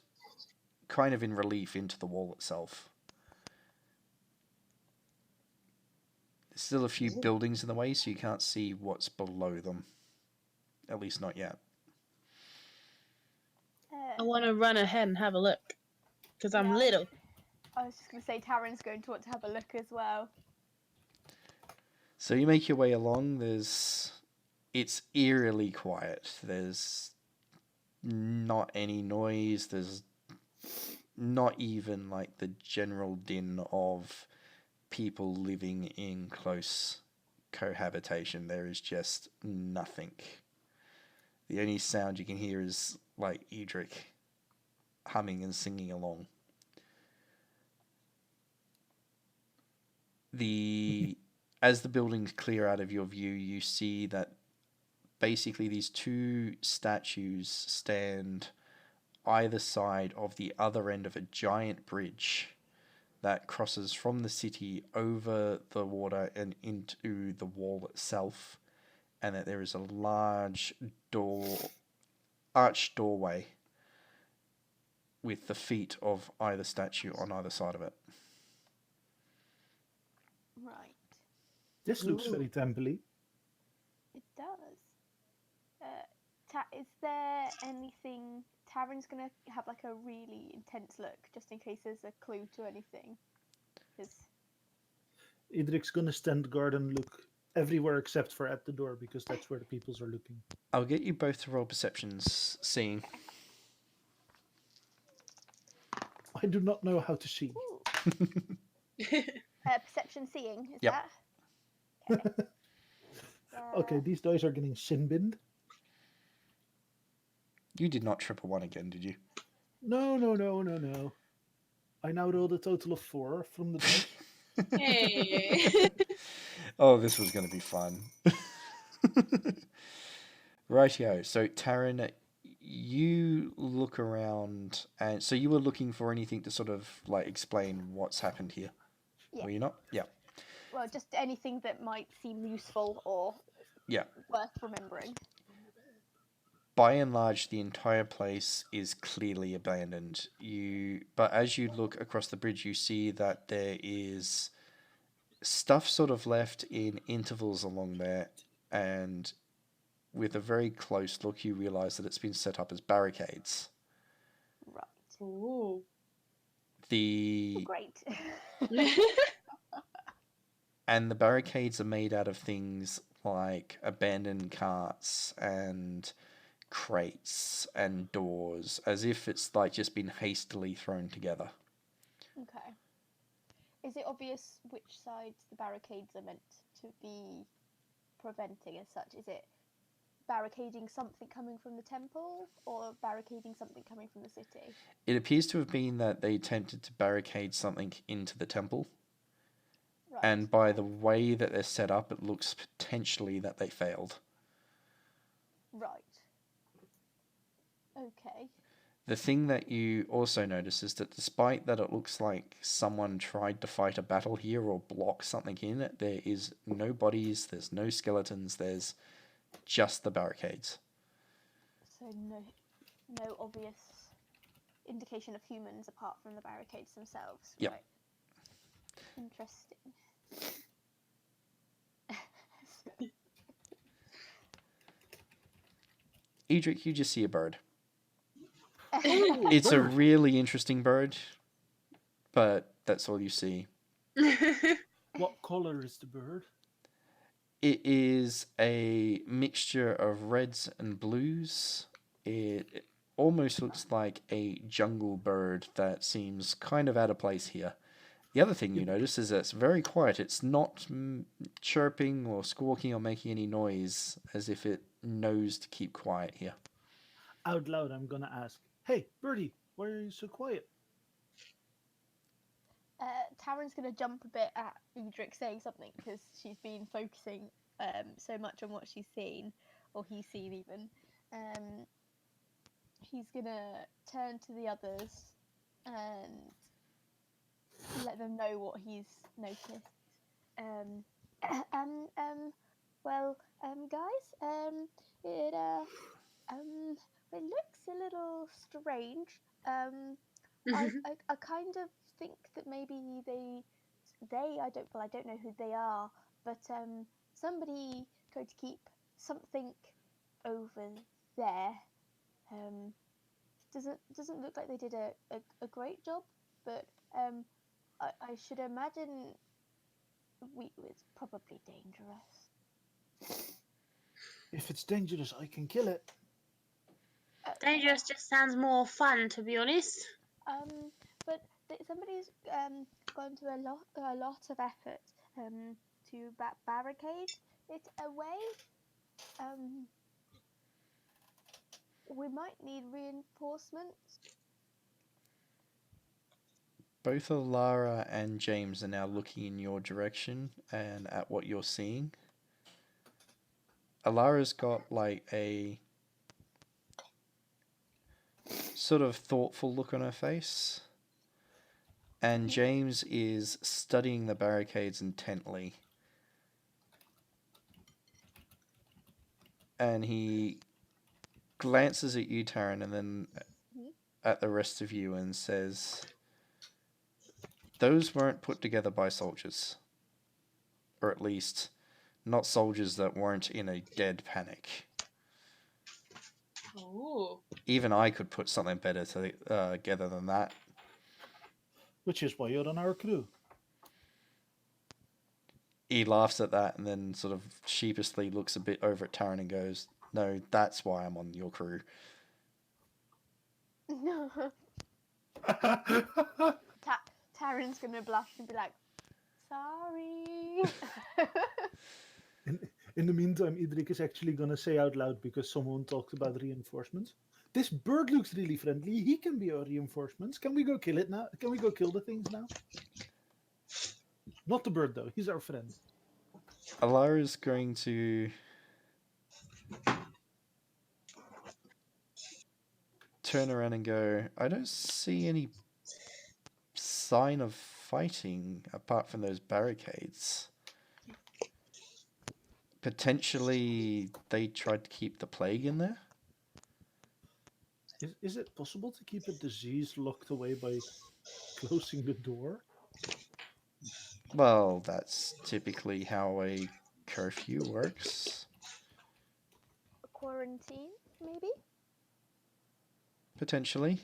kind of in relief into the wall itself. There's still a few buildings in the way, so you can't see what's below them. At least not yet. I want to run ahead and have a look, because I'm little. I was just going to say Tarin's going to want to have a look as well. So you make your way along. It's eerily quiet. There's not any noise. There's not even like the general din of people living in close cohabitation. There is just nothing. The only sound you can hear is like Edric humming and singing along. As the buildings clear out of your view, you see that basically these two statues stand either side of the other end of a giant bridge that crosses from the city over the water and into the wall itself, and that there is a large arched doorway with the feet of either statue on either side of it. Right. This looks very temple-y. It does. Is there anything... Tarin's going to have like a really intense look, just in case there's a clue to anything. Edric's going to stand guard and look everywhere except for at the door, because that's where the peoples are looking. I'll get you both to roll perceptions, seeing. I do not know how to see. Perception seeing, is Yep. that? Okay. Okay, these dice are getting sin-binned. You did not triple one again, did you? No. I now rolled a total of 4 from the dice. Hey. Oh, this was going to be fun. Rightio. So, Tarin, you look around, and so you were looking for anything to sort of like explain what's happened here. Yeah. Were you not? Yeah. Well, just anything that might seem useful or Yeah. worth remembering. By and large, the entire place is clearly abandoned. But as you look across the bridge, you see that there is stuff sort of left in intervals along there, and with a very close look, you realize that it's been set up as barricades. Right. Ooh. The Great. and the barricades are made out of things like abandoned carts and crates and doors, as if it's like just been hastily thrown together. Okay. Is it obvious which sides the barricades are meant to be preventing as such? Is it barricading something coming from the temple or barricading something coming from the city? It appears to have been that they attempted to barricade something into the temple, Right. and by the way that they're set up, it looks potentially that they failed. Right. Okay. The thing that you also notice is that despite that it looks like someone tried to fight a battle here or block something in, there is no bodies, there's no skeletons, there's just the barricades. So no obvious indication of humans apart from the barricades themselves. Yep. Right. Interesting. Edric, you just see a bird. It's a really interesting bird, but that's all you see. What color is the bird? It is a mixture of reds and blues. It almost looks like a jungle bird that seems kind of out of place here. The other thing you notice is that it's very quiet. It's not chirping or squawking or making any noise, as if it knows to keep quiet here. Out loud, I'm gonna ask, "Hey, birdie, why are you so quiet?" Tarin's going to jump a bit at Edric saying something because she's been focusing so much on what she's seen, or he's seen even. He's going to turn to the others and let them know what he's noticed. Well, guys, it looks a little strange. I kind of think that maybe I don't know who they are, but somebody tried to keep something over there. Doesn't look like they did a great job, but I should imagine it's probably dangerous. If it's dangerous, I can kill it. Dangerous just sounds more fun, to be honest. But somebody's gone to a lot of effort to barricade it away. We might need reinforcements. Both Alara and James are now looking in your direction and at what you're seeing. Alara's got like a sort of thoughtful look on her face, and James is studying the barricades intently. And he glances at you, Tarin, and then at the rest of you and says, "Those weren't put together by soldiers. Or at least, not soldiers that weren't in a dead panic. Ooh. Even I could put something better together than that." Which is why you're on our crew. He laughs at that and then sort of sheepishly looks a bit over at Tarin and goes, "No, that's why I'm on your crew." No. Tarin's gonna blush and be like, "Sorry." In the meantime, Edric is actually gonna say out loud, because someone talked about reinforcements, "This bird looks really friendly. He can be our reinforcements. Can we go kill it now? Can we go kill the things now?" Not the bird, though. He's our friend. Alara's going to turn around and go, I don't see any sign of fighting apart from those barricades. Potentially they tried to keep the plague in there? Is it possible to keep a disease locked away by closing the door? Well, that's typically how a curfew works. A quarantine, maybe? Potentially.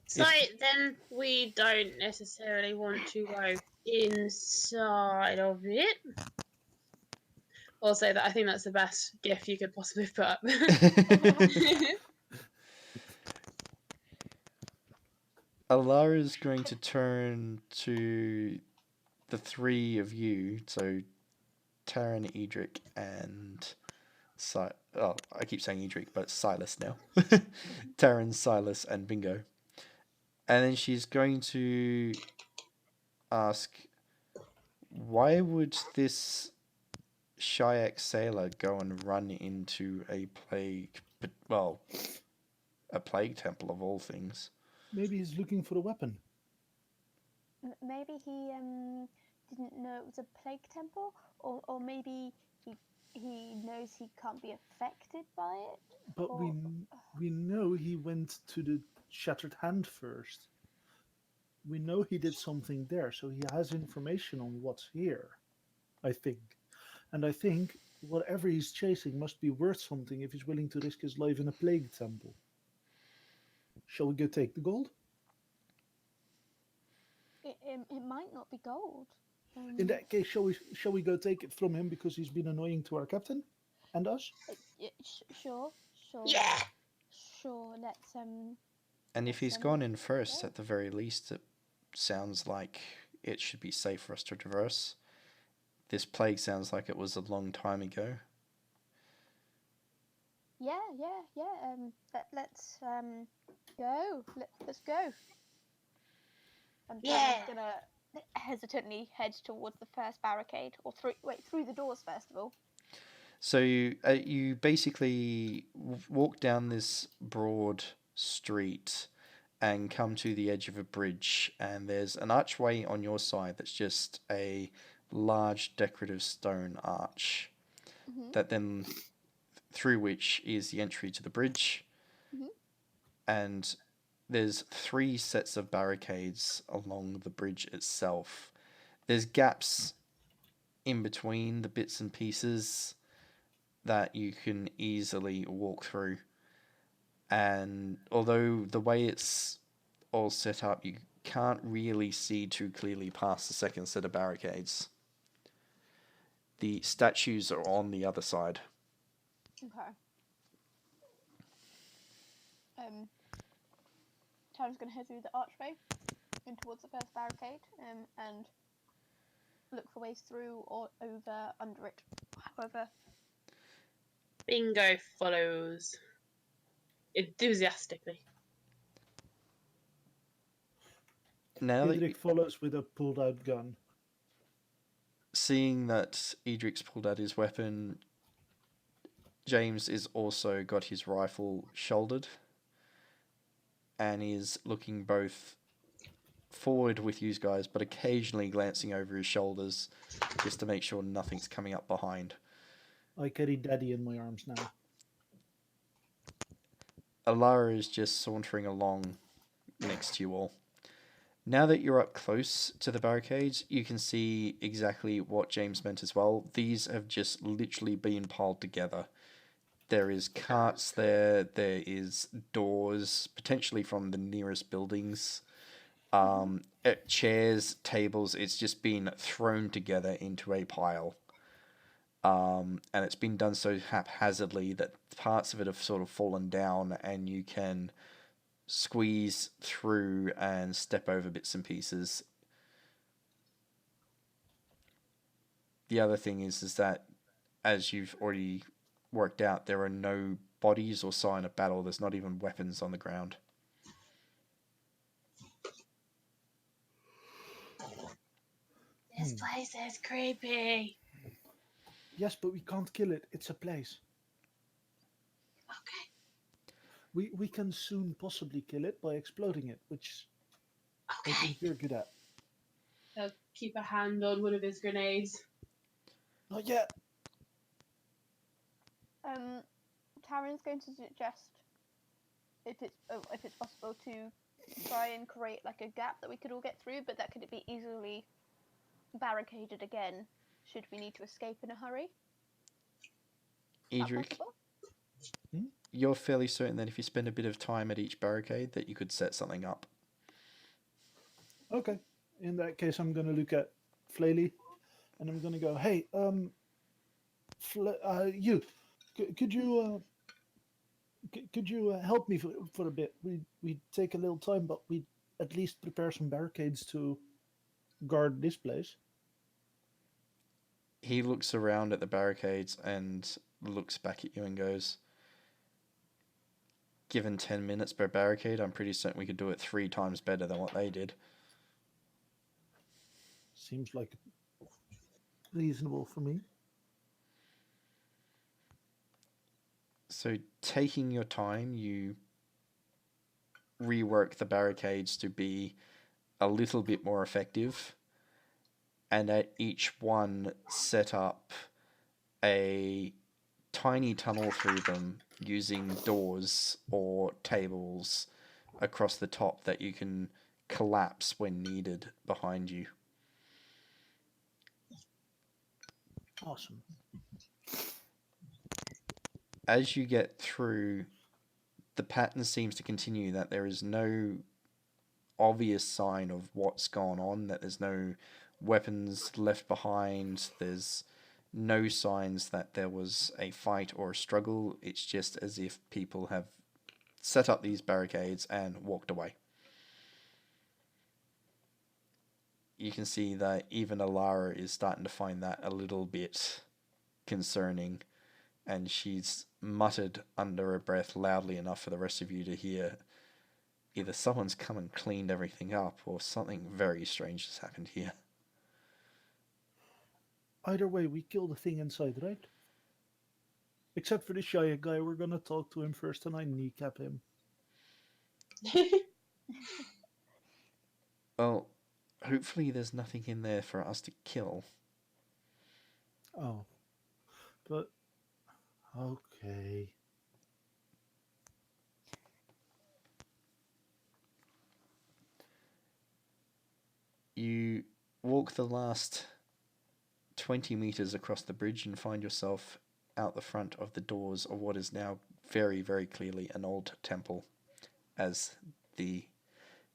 So then we don't necessarily want to go inside of it. Also, that I think that's the best GIF you could possibly put up. Alara's going to turn to the three of you, so Tarin, Edric, and I keep saying Edric, but it's Silas now. Tarin, Silas, and Bingo. And then she's going to ask, why would this Shayak sailor go and run into a plague, a plague temple of all things? Maybe he's looking for a weapon. Maybe he didn't know it was a plague temple, or maybe he knows he can't be affected by it. But Or- we know he went to the Shattered Hand first. We know he did something there, so he has information on what's here, I think. And I think whatever he's chasing must be worth something if he's willing to risk his life in a plague temple. Shall we go take the gold? It might not be gold. In that case, shall we go take it from him because he's been annoying to our captain and us? Sure. Yeah. Sure. Let's And if he's Awesome. gone in first, Yeah. at the very least, it sounds like it should be safe for us to traverse. This plague sounds like it was a long time ago. Yeah. Let's go. Let's go. And Yeah. Tarin's gonna hesitantly head towards the first barricade, or through the doors first of all. So you basically walk down this broad street and come to the edge of a bridge, and there's an archway on your side that's just a large decorative stone arch that then through which is the entry to the bridge. And there's 3 sets of barricades along the bridge itself. There's gaps in between the bits and pieces that you can easily walk through. And although the way it's all set up, you can't really see too clearly past the second set of barricades. The statues are on the other side. Okay. Tarin's gonna head through the archway in towards the first barricade, and look for ways through or over under it. However, Bingo follows enthusiastically. Now that Edric follows with a pulled out gun. seeing that Edric's pulled out his weapon, James is also got his rifle shouldered and is looking both forward with you guys, but occasionally glancing over his shoulders just to make sure nothing's coming up behind. I carry Daddy in my arms now. Alara is just sauntering along next to you all. Now that you're up close to the barricades, you can see exactly what James meant as well. These have just literally been piled together. There is carts there is doors, potentially from the nearest buildings, chairs, tables. It's just been thrown together into a pile. And it's been done so haphazardly that parts of it have sort of fallen down, and you can squeeze through and step over bits and pieces. The other thing is that, as you've already worked out, there are no bodies or sign of battle. There's not even weapons on the ground. This place is creepy. Yes, but we can't kill it. It's a place. Okay. We can soon possibly kill it by exploding it, which I Okay. think you're good at. I'll keep a hand on one of his grenades. Not yet. Tarin's going to suggest if it's possible to try and create like a gap that we could all get through, but that could be easily barricaded again should we need to escape in a hurry. Is that Edric, possible? you're fairly certain that if you spend a bit of time at each barricade that you could set something up. Okay. In that case, I'm going to look at Flaley, and I'm going to go, hey, you, could you could you help me for a bit? We take a little time, but we at least prepare some barricades to guard this place. He looks around at the barricades and looks back at you and goes, given 10 minutes per barricade, I'm pretty certain we could do it 3 times better than what they did. Seems like reasonable for me. So taking your time, you rework the barricades to be a little bit more effective, and at each one set up a tiny tunnel through them using doors or tables across the top that you can collapse when needed behind you. Awesome. As you get through, the pattern seems to continue that there is no obvious sign of what's gone on, that there's no weapons left behind, there's no signs that there was a fight or a struggle. It's just as if people have set up these barricades and walked away. You can see that even Alara is starting to find that a little bit concerning, and she's muttered under her breath loudly enough for the rest of you to hear either someone's come and cleaned everything up or something very strange has happened here. Either way, we kill the thing inside, right? Except for the shy guy, we're gonna talk to him first and I kneecap him. Well, hopefully there's nothing in there for us to kill. Oh. But okay. You walk the last 20 meters across the bridge and find yourself out the front of the doors of what is now very, very clearly an old temple, as the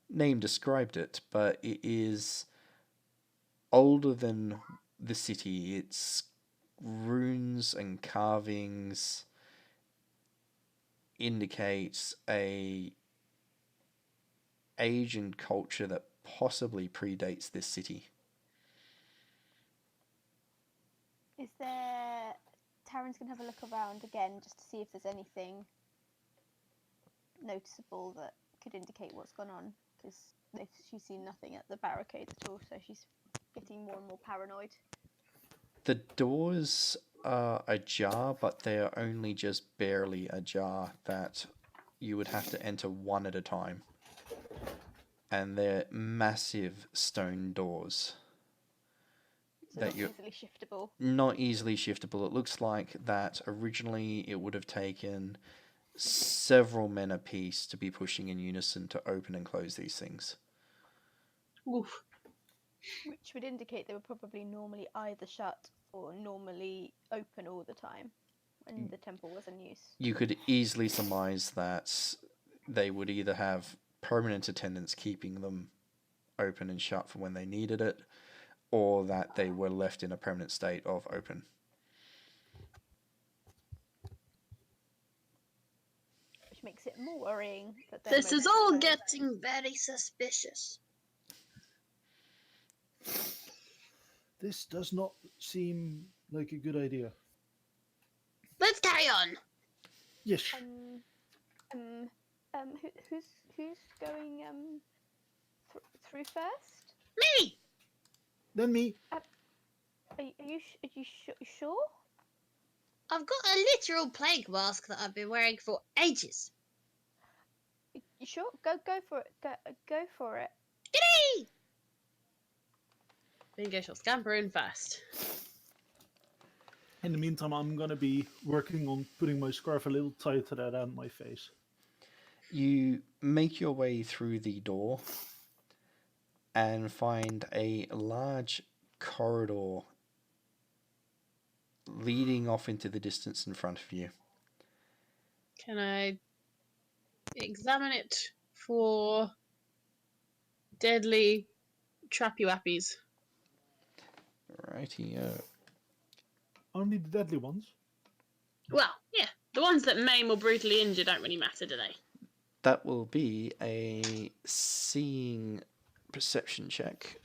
name described it, but it is older than the city. Its runes and carvings indicate a age and culture that possibly predates this city. Is there... Tarin's going to have a look around again just to see if there's anything noticeable that could indicate what's gone on, because she's seen nothing at the barricades at all, so she's getting more and more paranoid. The doors are ajar, but they are only just barely ajar, that you would have to enter one at a time. And they're massive stone doors. So That not easily shiftable. Not easily shiftable. It looks like that originally it would have taken several men apiece to be pushing in unison to open and close these things. Oof. Which would indicate they were probably normally either shut or normally open all the time when the temple was in use. You could easily surmise that they would either have permanent attendants keeping them open and shut for when they needed it, or that they were left in a permanent state of open. Which makes it more worrying. That This is all getting very suspicious. This does not seem like a good idea. Let's carry on. Yes. Who's going through first? Me! Then me. Are you sure? I've got a literal plague mask that I've been wearing for ages. You sure? Go for it. Go for it. Giddy! Bingo shall scamper in fast. In the meantime, I'm gonna be working on putting my scarf a little tighter around my face. You make your way through the door and find a large corridor leading off into the distance in front of you. Can I examine it for deadly trappy wappies? Rightio. Only the deadly ones. Well, yeah. The ones that maim or brutally injure don't really matter, do they? That will be a seeing perception check.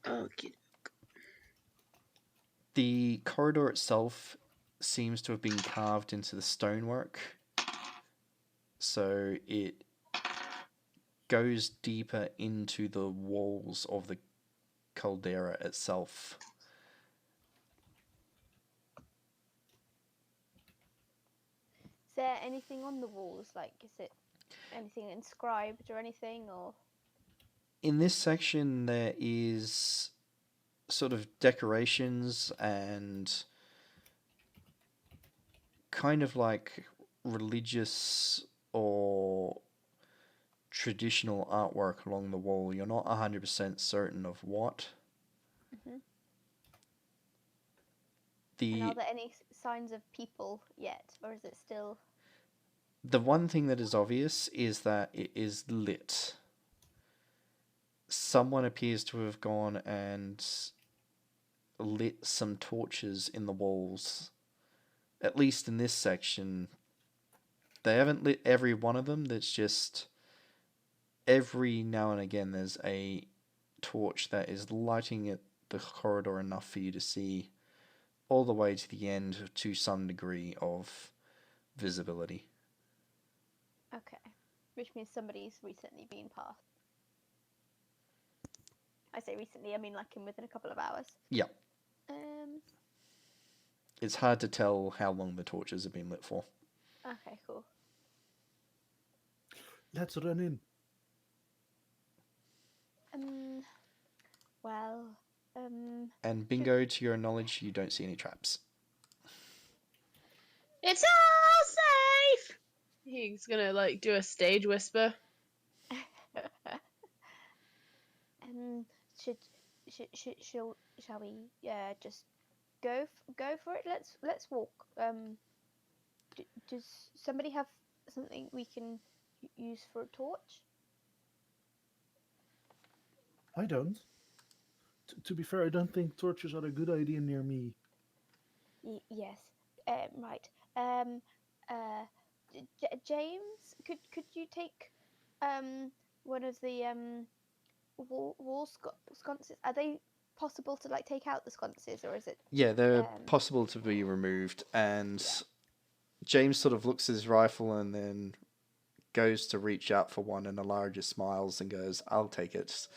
Okay. The corridor itself seems to have been carved into the stonework, so it goes deeper into the walls of the caldera itself. Is there anything on the walls? Like, is it anything inscribed or anything? Or In this section, there is sort of decorations and kind of like religious or traditional artwork along the wall. You're not 100% certain of what. and are there any signs of people yet, or is it still? The one thing that is obvious is that it is lit. Someone appears to have gone and lit some torches in the walls. At least in this section. They haven't lit every one of them. That's just every now and again there's a torch that is lighting at the corridor enough for you to see all the way to the end to some degree of visibility. Okay, which means somebody's recently been past. I say recently, I mean like within a couple of hours. Yeah. Um. It's hard to tell how long the torches have been lit for. Okay, cool. Let's run in. Well. And bingo, to your knowledge, you don't see any traps. It's all safe! He's gonna, like, do a stage whisper. Shall we just go for it? Let's walk. Does somebody have something we can use for a torch? I don't. To be fair, I don't think torches are a good idea near me. Yes. Right. James, could you take one of the wall sconces? Are they possible to like take out the sconces, or is it? Yeah, they're possible to be removed, and James sort of looks at his rifle and then goes to reach out for one, and Alara just smiles and goes, "I'll take it.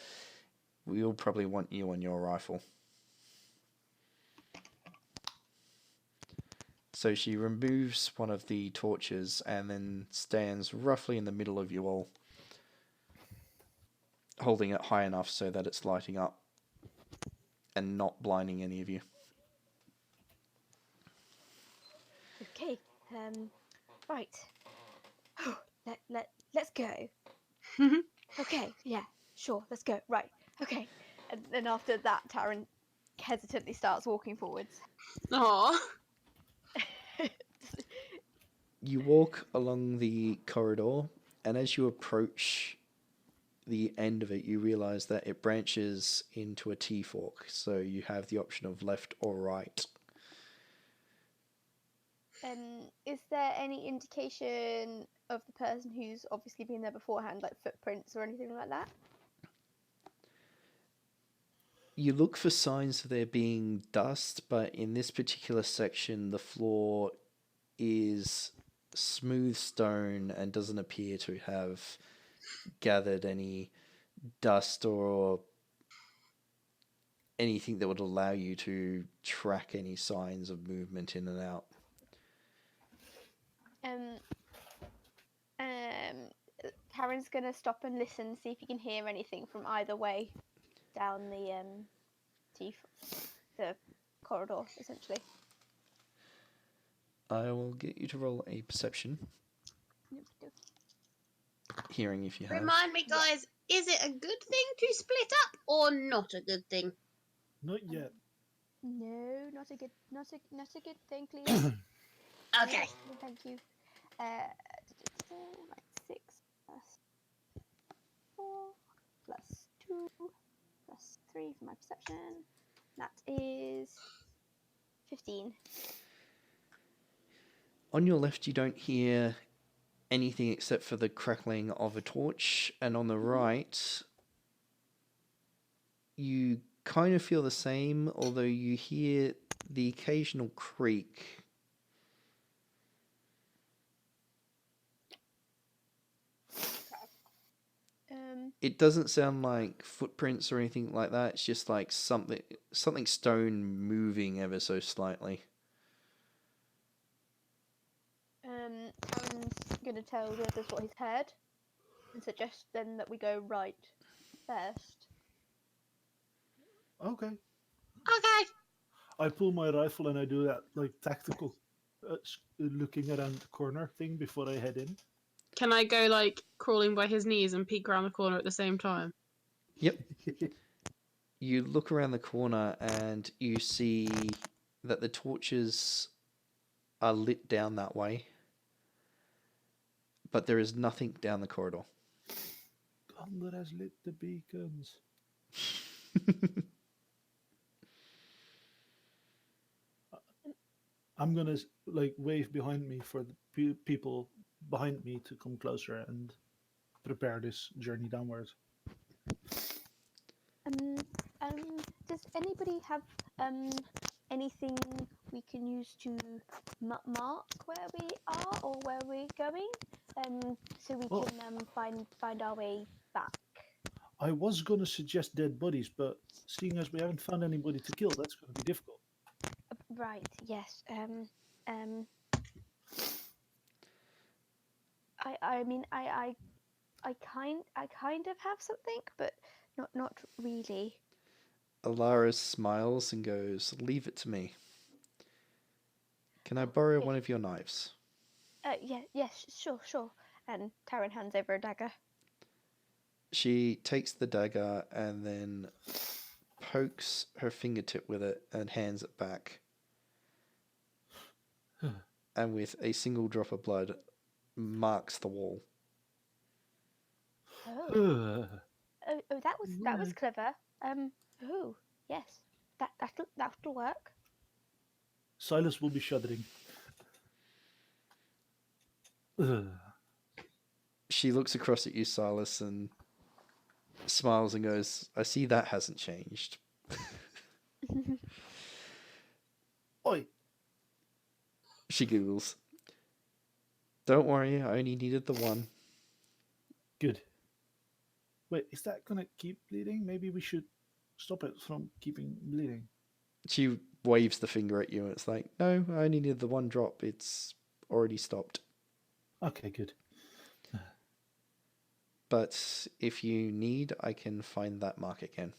We'll probably want you on your rifle." So she removes one of the torches and then stands roughly in the middle of you all, holding it high enough so that it's lighting up and not blinding any of you. Okay. Right. Let's go. Okay. Yeah. Sure. Let's go. Right. Okay. And then after that, Tarin hesitantly starts walking forwards. Aww. You walk along the corridor, and as you approach the end of it, you realize that it branches into a T-fork, so you have the option of left or right. Is there any indication of the person who's obviously been there beforehand, like footprints or anything like that? You look for signs of there being dust, but in this particular section, the floor is smooth stone and doesn't appear to have gathered any dust or anything that would allow you to track any signs of movement in and out. Um, Karen's gonna stop and listen, see if he can hear anything from either way down the corridor, essentially. I will get you to roll a perception, hearing if you have. Remind me, guys, is it a good thing to split up or not a good thing? Not yet. No, not a good thing, please. Okay. No, thank you. Right, 6 plus 4 plus 2 plus 3 for my perception. That is 15. On your left, you don't hear anything except for the crackling of a torch, and on the right, you kind of feel the same, although you hear the occasional creak. It doesn't sound like footprints or anything like that. It's just like something stone moving ever so slightly. Tarin's gonna tell the others what he's heard and suggest then that we go right first. Okay. Okay. I pull my rifle and I do that like tactical looking around the corner thing before I head in. Can I go like crawling by his knees and peek around the corner at the same time? Yep. You look around the corner and you see that the torches are lit down that way, but there is nothing down the corridor. Thunder has lit the beacons. I'm gonna like wave behind me for the people behind me to come closer and prepare this journey downwards. Does anybody have anything we can use to mark where we are or where we're going, so we can find our way back? I was gonna suggest dead bodies, but seeing as we haven't found anybody to kill, that's gonna be difficult. Right. Yes. I mean, I kind of have something, but not really. Alara smiles and goes, "Leave it to me. Can I borrow one of your knives?" Yeah, yes, sure. And Tarin hands over a dagger. She takes the dagger and then pokes her fingertip with it and hands it back. And with a single drop of blood, marks the wall. Oh, that was clever. Oh, yes, that'll work. Silas will be shuddering. She looks across at you, Silas, and smiles and goes, "I see that hasn't changed." Oi! She giggles. "Don't worry, I only needed the one." Good. Wait, is that gonna keep bleeding? Maybe we should stop it from keeping bleeding. She waves the finger at you and it's like, "No, I only needed the one drop. It's already stopped. Okay, good. But if you need, I can find that mark again."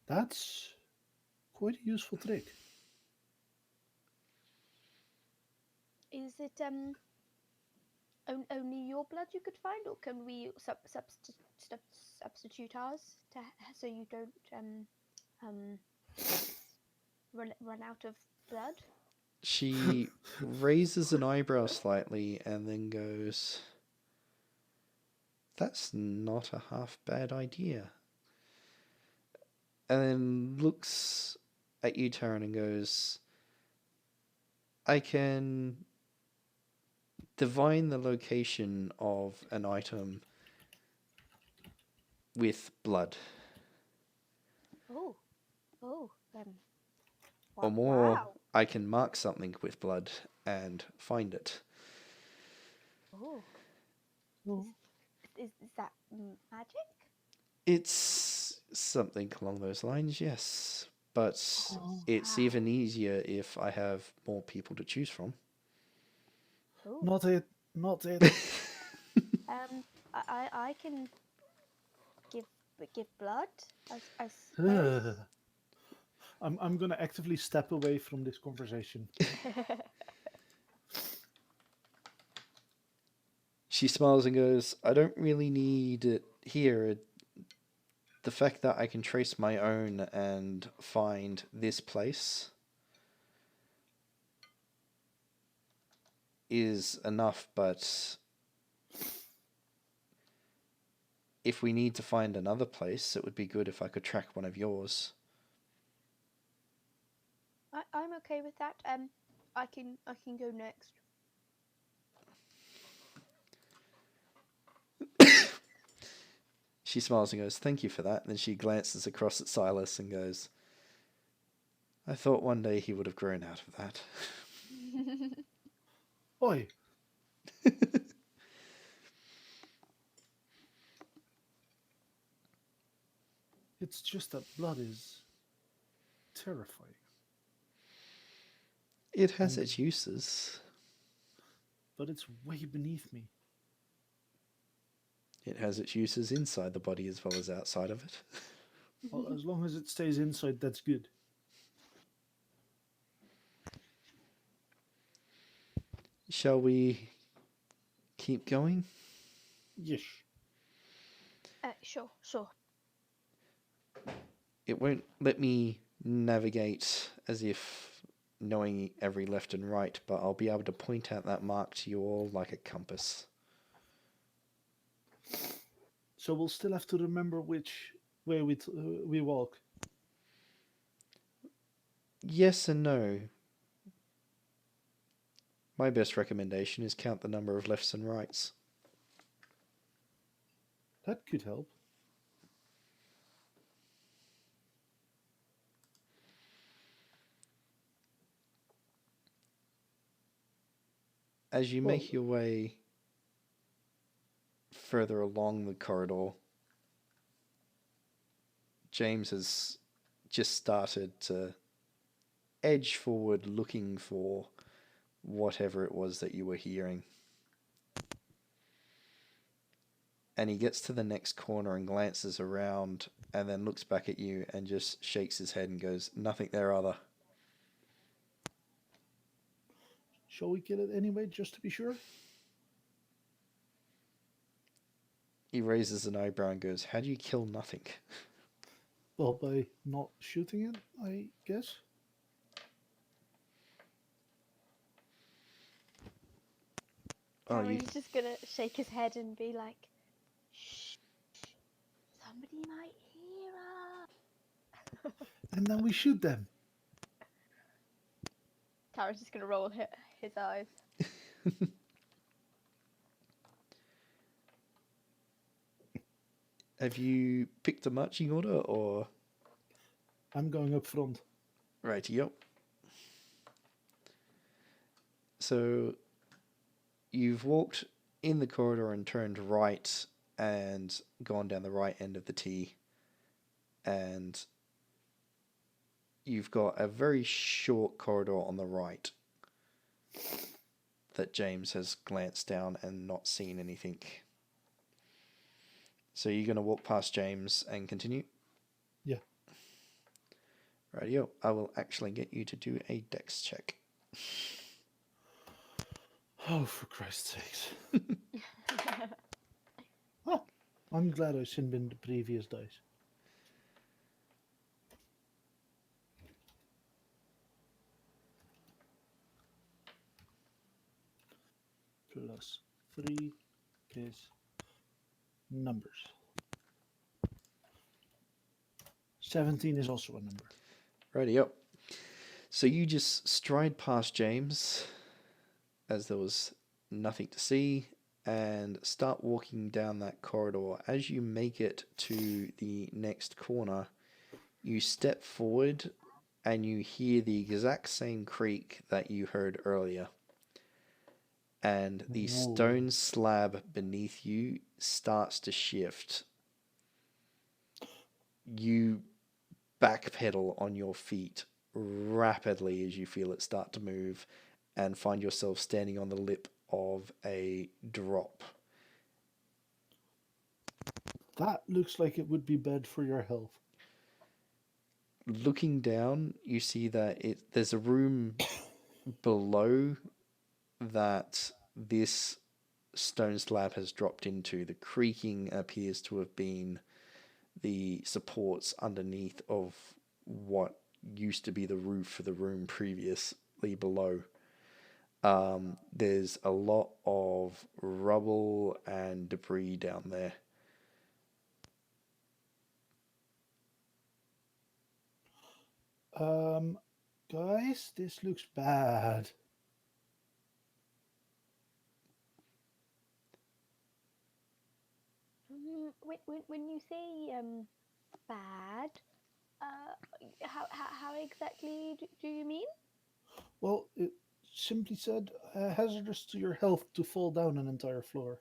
That's quite a useful trick. Is it only your blood you could find, or can we substitute ours so you don't run out of blood? She raises an eyebrow slightly and then goes, "That's not a half bad idea." And then looks at you, Tarin, and goes, "I can divine the location of an item with blood. Oh, Or more, wow. I can mark something with blood and find it." Oh, is that magic? It's something along those lines, yes. but Oh. it's Wow. even easier if I have more people to choose from. Ooh. Not it. Not it. I can give blood. I suppose. I'm gonna actively step away from this conversation. She smiles and goes, I don't really need it here. The fact that I can trace my own and find this place is enough, but if we need to find another place, it would be good if I could track one of yours. I'm okay with that. I can go next. She smiles and goes, thank you for that. And then she glances across at Silas and goes, I thought one day he would have grown out of that. Oi. It's just that blood is terrifying. It has And- its uses. But it's way beneath me. It has its uses inside the body as well as outside of it. Well, as long as it stays inside, that's good. Shall we keep going? Yes. Sure. It won't let me navigate as if knowing every left and right, but I'll be able to point out that mark to you all like a compass. So we'll still have to remember which way we walk. Yes and no. My best recommendation is count the number of lefts and rights. That could help. As you Well- make your way further along the corridor, James has just started to edge forward looking for whatever it was that you were hearing. And he gets to the next corner and glances around and then looks back at you and just shakes his head and goes, nothing there other. Shall we kill it anyway, just to be sure? He raises an eyebrow and goes, how do you kill nothing? Well, by not shooting it, I guess. Oh, you... Tarin's just gonna shake his head and be like, "Shh, somebody might hear us." And then we shoot them. Tarin's just gonna roll his eyes. Have you picked a marching order or... I'm going up front. Rightio. So you've walked in the corridor and turned right and gone down the right end of the T, and you've got a very short corridor on the right that James has glanced down and not seen anything. So you're going to walk past James and continue? Yeah. Rightio. I will actually get you to do a dex check. Oh, for Christ's sakes. Oh, I'm glad I sent in the previous dice. +3 is numbers. 17 is also a number. Rightio. So you just stride past James as there was nothing to see and start walking down that corridor. As you make it to the next corner, you step forward and you hear the exact same creak that you heard earlier. And the Whoa. stone slab beneath you starts to shift. You backpedal on your feet rapidly as you feel it start to move and find yourself standing on the lip of a drop. That looks like it would be bad for your health. Looking down, you see that there's a room below that this stone slab has dropped into. The creaking appears to have been the supports underneath of what used to be the roof for the room previously below. There's a lot of rubble and debris down there. Guys, this looks bad. When you say bad, how exactly do you mean? Well, it simply said hazardous to your health to fall down an entire floor.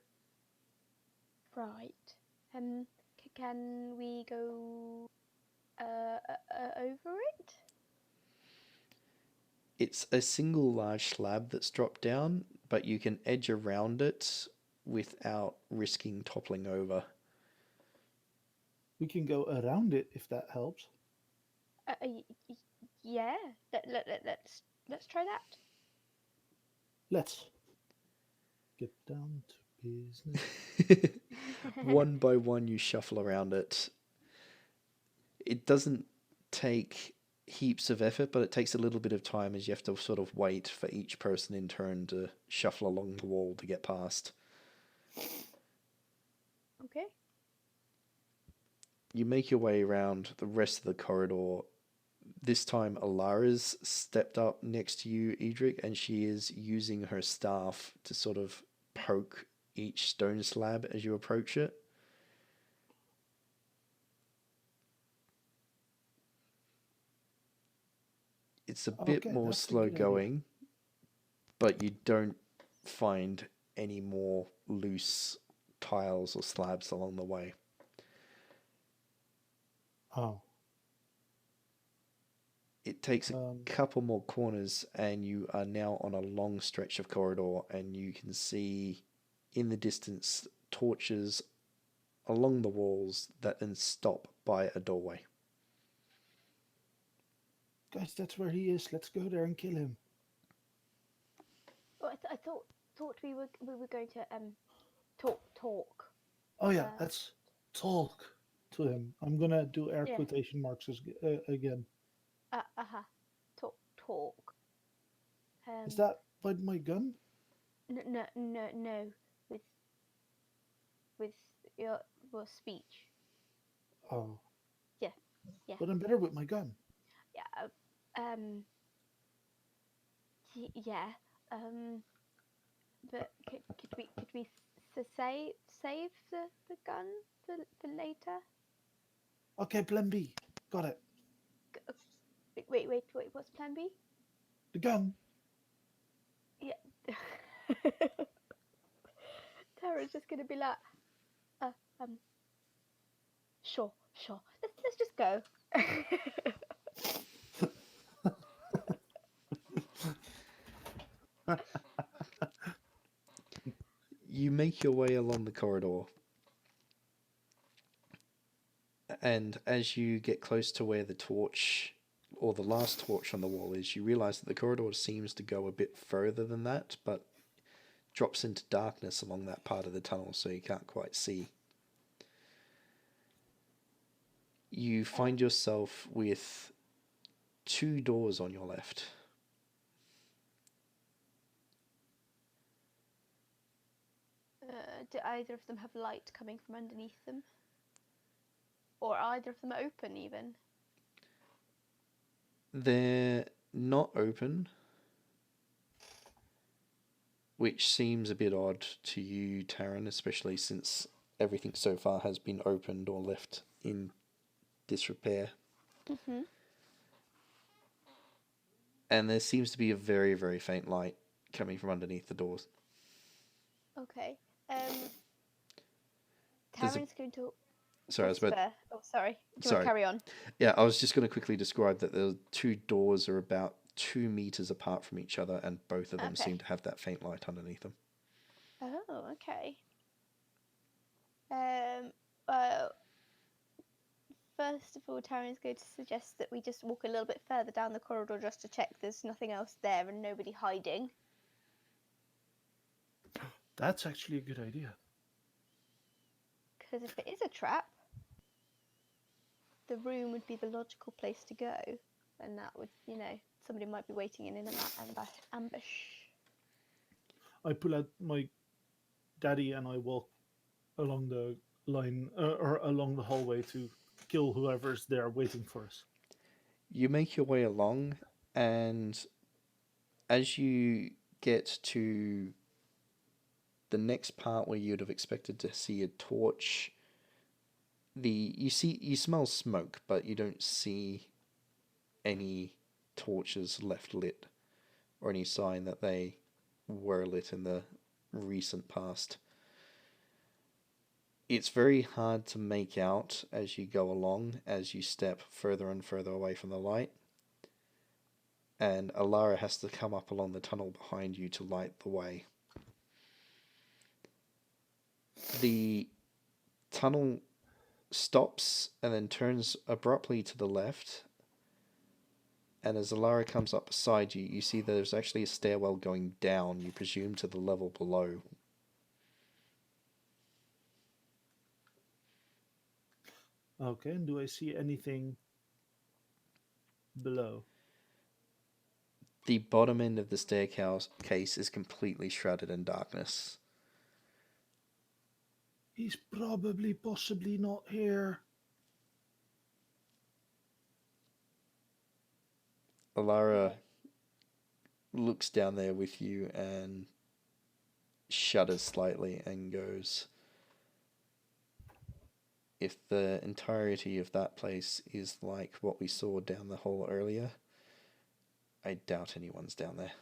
Right. Can we go over it? It's a single large slab that's dropped down, but you can edge around it without risking toppling over. We can go around it if that helps. Yeah. Let's try that. Let's get down to business. One by one, you shuffle around it. It doesn't take heaps of effort, but it takes a little bit of time as you have to sort of wait for each person in turn to shuffle along the wall to get past. Okay. You make your way around the rest of the corridor. This time Alara's stepped up next to you, Edric, and she is using her staff to sort of poke each stone slab as you approach it. It's a bit Okay, more that's a slow good idea. going, but you don't find any more loose tiles or slabs along the way. Oh. It takes a couple more corners and you are now on a long stretch of corridor, and you can see in the distance torches along the walls that then stop by a doorway. Guys, that's where he is. Let's go there and kill him. Well, I thought we were going to talk. Oh yeah, let's talk to him. I'm gonna do air Yeah. quotation marks again. Talk. Is that by my gun? No. With your speech. Oh. Yeah. But I'm better with my gun. Yeah. Yeah. But could we save the gun for later? Okay, plan B. Got it. Wait. What's plan B? The gun. Yeah. Tarin's just gonna be like, sure. Let's just go. You make your way along the corridor, and as you get close to where the torch, or the last torch on the wall is, you realize that the corridor seems to go a bit further than that, but drops into darkness along that part of the tunnel, so you can't quite see. You find yourself with 2 doors on your left. Do either of them have light coming from underneath them? Or are either of them open even? They're not open, which seems a bit odd to you, Tarin, especially since everything so far has been opened or left in disrepair. Mm-hmm. And there seems to be a very, very faint light coming from underneath the doors. Okay. There's Tarin's going to Sorry, I was about. Whisper. Oh, sorry. Do you want Sorry. to carry on? Yeah, I was just going to quickly describe that the two doors are about 2 meters apart from each other, and both of them Okay. seem to have that faint light underneath them. Oh, okay. Well, first of all, Tarin's going to suggest that we just walk a little bit further down the corridor just to check there's nothing else there and nobody hiding. That's actually a good idea. Because if it is a trap, the room would be the logical place to go. And that would, somebody might be waiting in an ambush. I pull out my daddy and I walk along the line or along the hallway to kill whoever's there waiting for us. You make your way along, and as you get to the next part where you'd have expected to see a torch, you smell smoke, but you don't see any torches left lit, or any sign that they were lit in the recent past. It's very hard to make out as you go along, as you step further and further away from the light. And Alara has to come up along the tunnel behind you to light the way. The tunnel stops and then turns abruptly to the left. And as Alara comes up beside you, you see there's actually a stairwell going down, you presume to the level below. Okay, and do I see anything below? The bottom end of the staircase is completely shrouded in darkness. He's possibly not here. Alara looks down there with you and shudders slightly and goes, if the entirety of that place is like what we saw down the hall earlier, I doubt anyone's down there.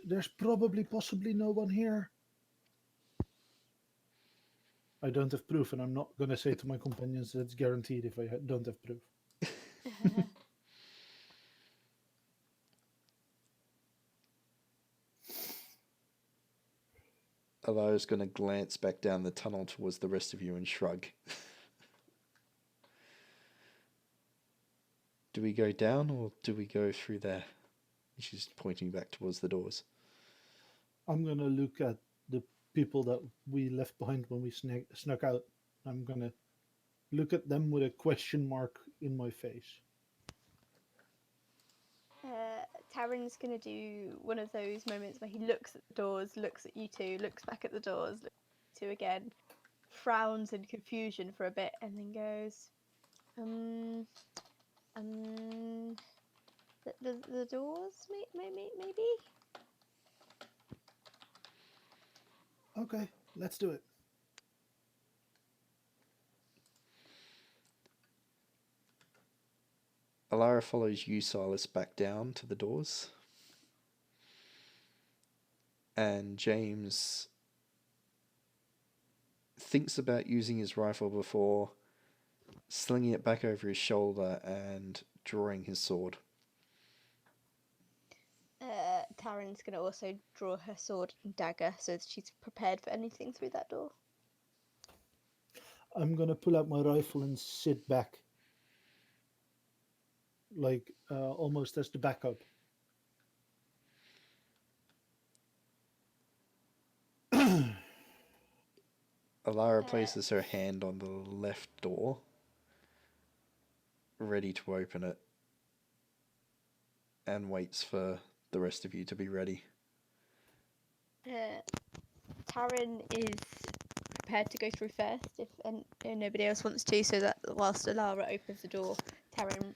There's possibly no one here. I don't have proof, and I'm not going to say to my companions that it's guaranteed if I don't have proof. Alara's going to glance back down the tunnel towards the rest of you and shrug. Do we go down or do we go through there? She's pointing back towards the doors. I'm going to look at the people that we left behind when we snuck out. I'm going to look at them with a question mark in my face. Tarin's going to do one of those moments where he looks at the doors, looks at you two, looks back at the doors, looks at you two again, frowns in confusion for a bit, and then goes, the doors, maybe? Okay, let's do it. Alara follows you, Silas, back down to the doors. And James thinks about using his rifle before slinging it back over his shoulder and drawing his sword. Tarin's going to also draw her sword and dagger so that she's prepared for anything through that door. I'm going to pull out my rifle and sit back. Like, almost as the backup. Alara places her hand on the left door, ready to open it, and waits for the rest of you to be ready. Tarin is prepared to go through first if nobody else wants to, so that whilst Alara opens the door, Tarin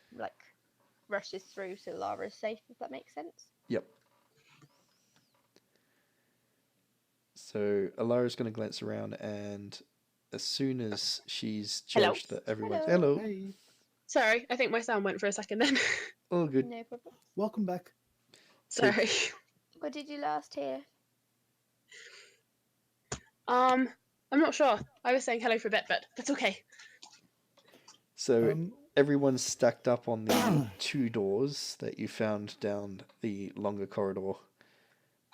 rushes through so Alara is safe, if that makes sense. Yep. So Alara's going to glance around, and as soon as she's judged that everyone's... Hello. Hey. Sorry, I think my sound went for a second then. All good. No problem. Welcome back. Sorry. What did you last hear? I'm not sure. I was saying hello for a bit, but that's okay. So everyone's stacked up on the 2 doors that you found down the longer corridor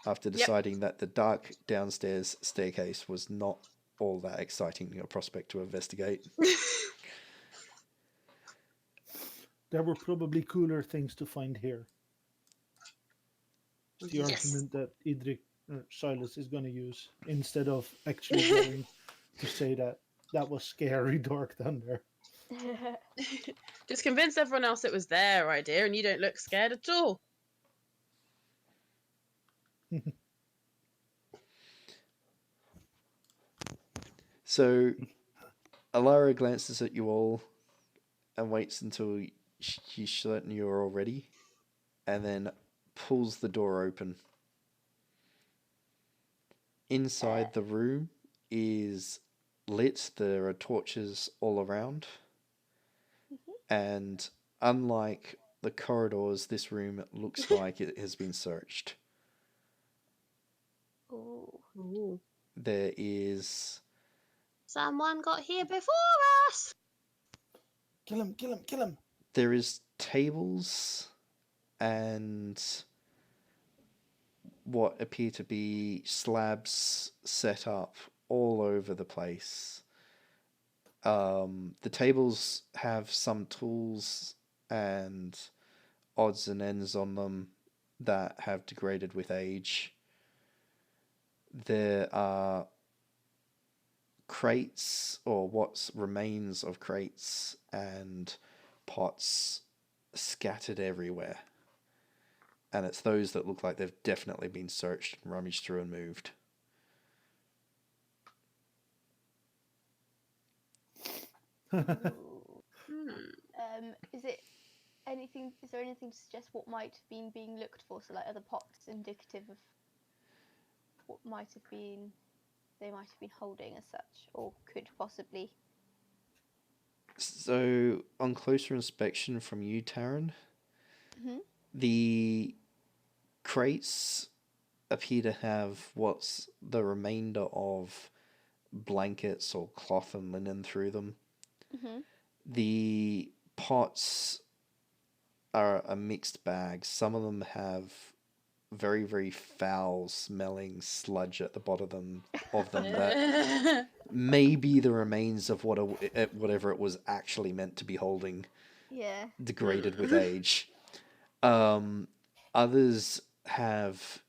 after deciding that the dark downstairs staircase was not all that exciting a prospect to investigate. There were probably cooler things to find here. The Yes. argument that Edric Silas is going to use instead of actually going to say that was scary dark down there. Just convince everyone else it was their idea and you don't look scared at all. So Alara glances at you all and waits until she's certain you're all ready, and then pulls the door open. Inside the room is lit. There are torches all around. And unlike the corridors, this room looks like it has been searched. Ooh. There is... Someone got here before us. Kill him, kill him, kill him. There is tables and what appear to be slabs set up all over the place. The tables have some tools and odds and ends on them that have degraded with age. There are crates, or what remains of crates, and pots scattered everywhere. And it's those that look like they've definitely been searched and rummaged through and moved. Is there anything to suggest what might have been being looked for? So like other pots indicative of what they might have been holding as such, or could possibly. So on closer inspection from you, Tarin, the crates appear to have what's the remainder of blankets or cloth and linen through them. The pots are a mixed bag. Some of them have very, very foul smelling sludge at the bottom of them that may be the remains of whatever it was actually meant to be holding. Yeah. Degraded with age. Others have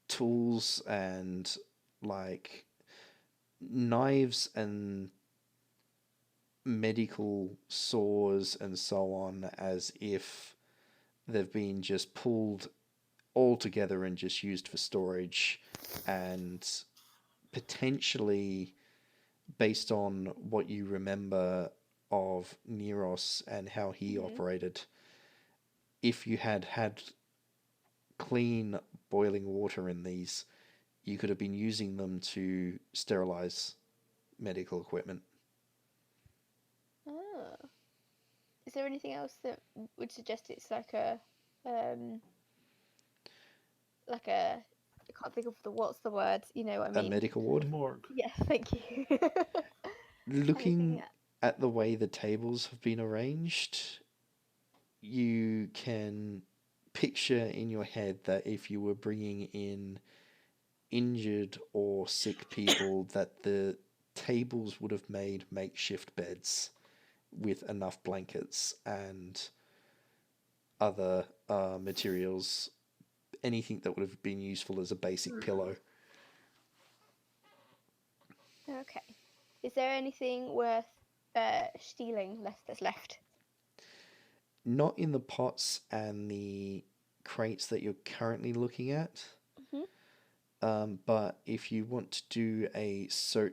tools and like knives and medical saws and so on, as if they've been just pulled all together and just used for storage, and potentially, based on what you remember of Neros and how he operated, if you had clean boiling water in these, you could have been using them to sterilize medical equipment. Oh. Is there anything else that would suggest it's like a I can't think of what's the word, you know what I mean? A medical ward? Morgue. Yeah, thank you. Looking at the way the tables have been arranged, you can picture in your head that if you were bringing in injured or sick people, that the tables would have made makeshift beds with enough blankets and other materials, anything that would have been useful as a basic pillow. Okay. Is there anything worth stealing that's left? Not in the pots and the crates that you're currently looking at. But if you want to do a search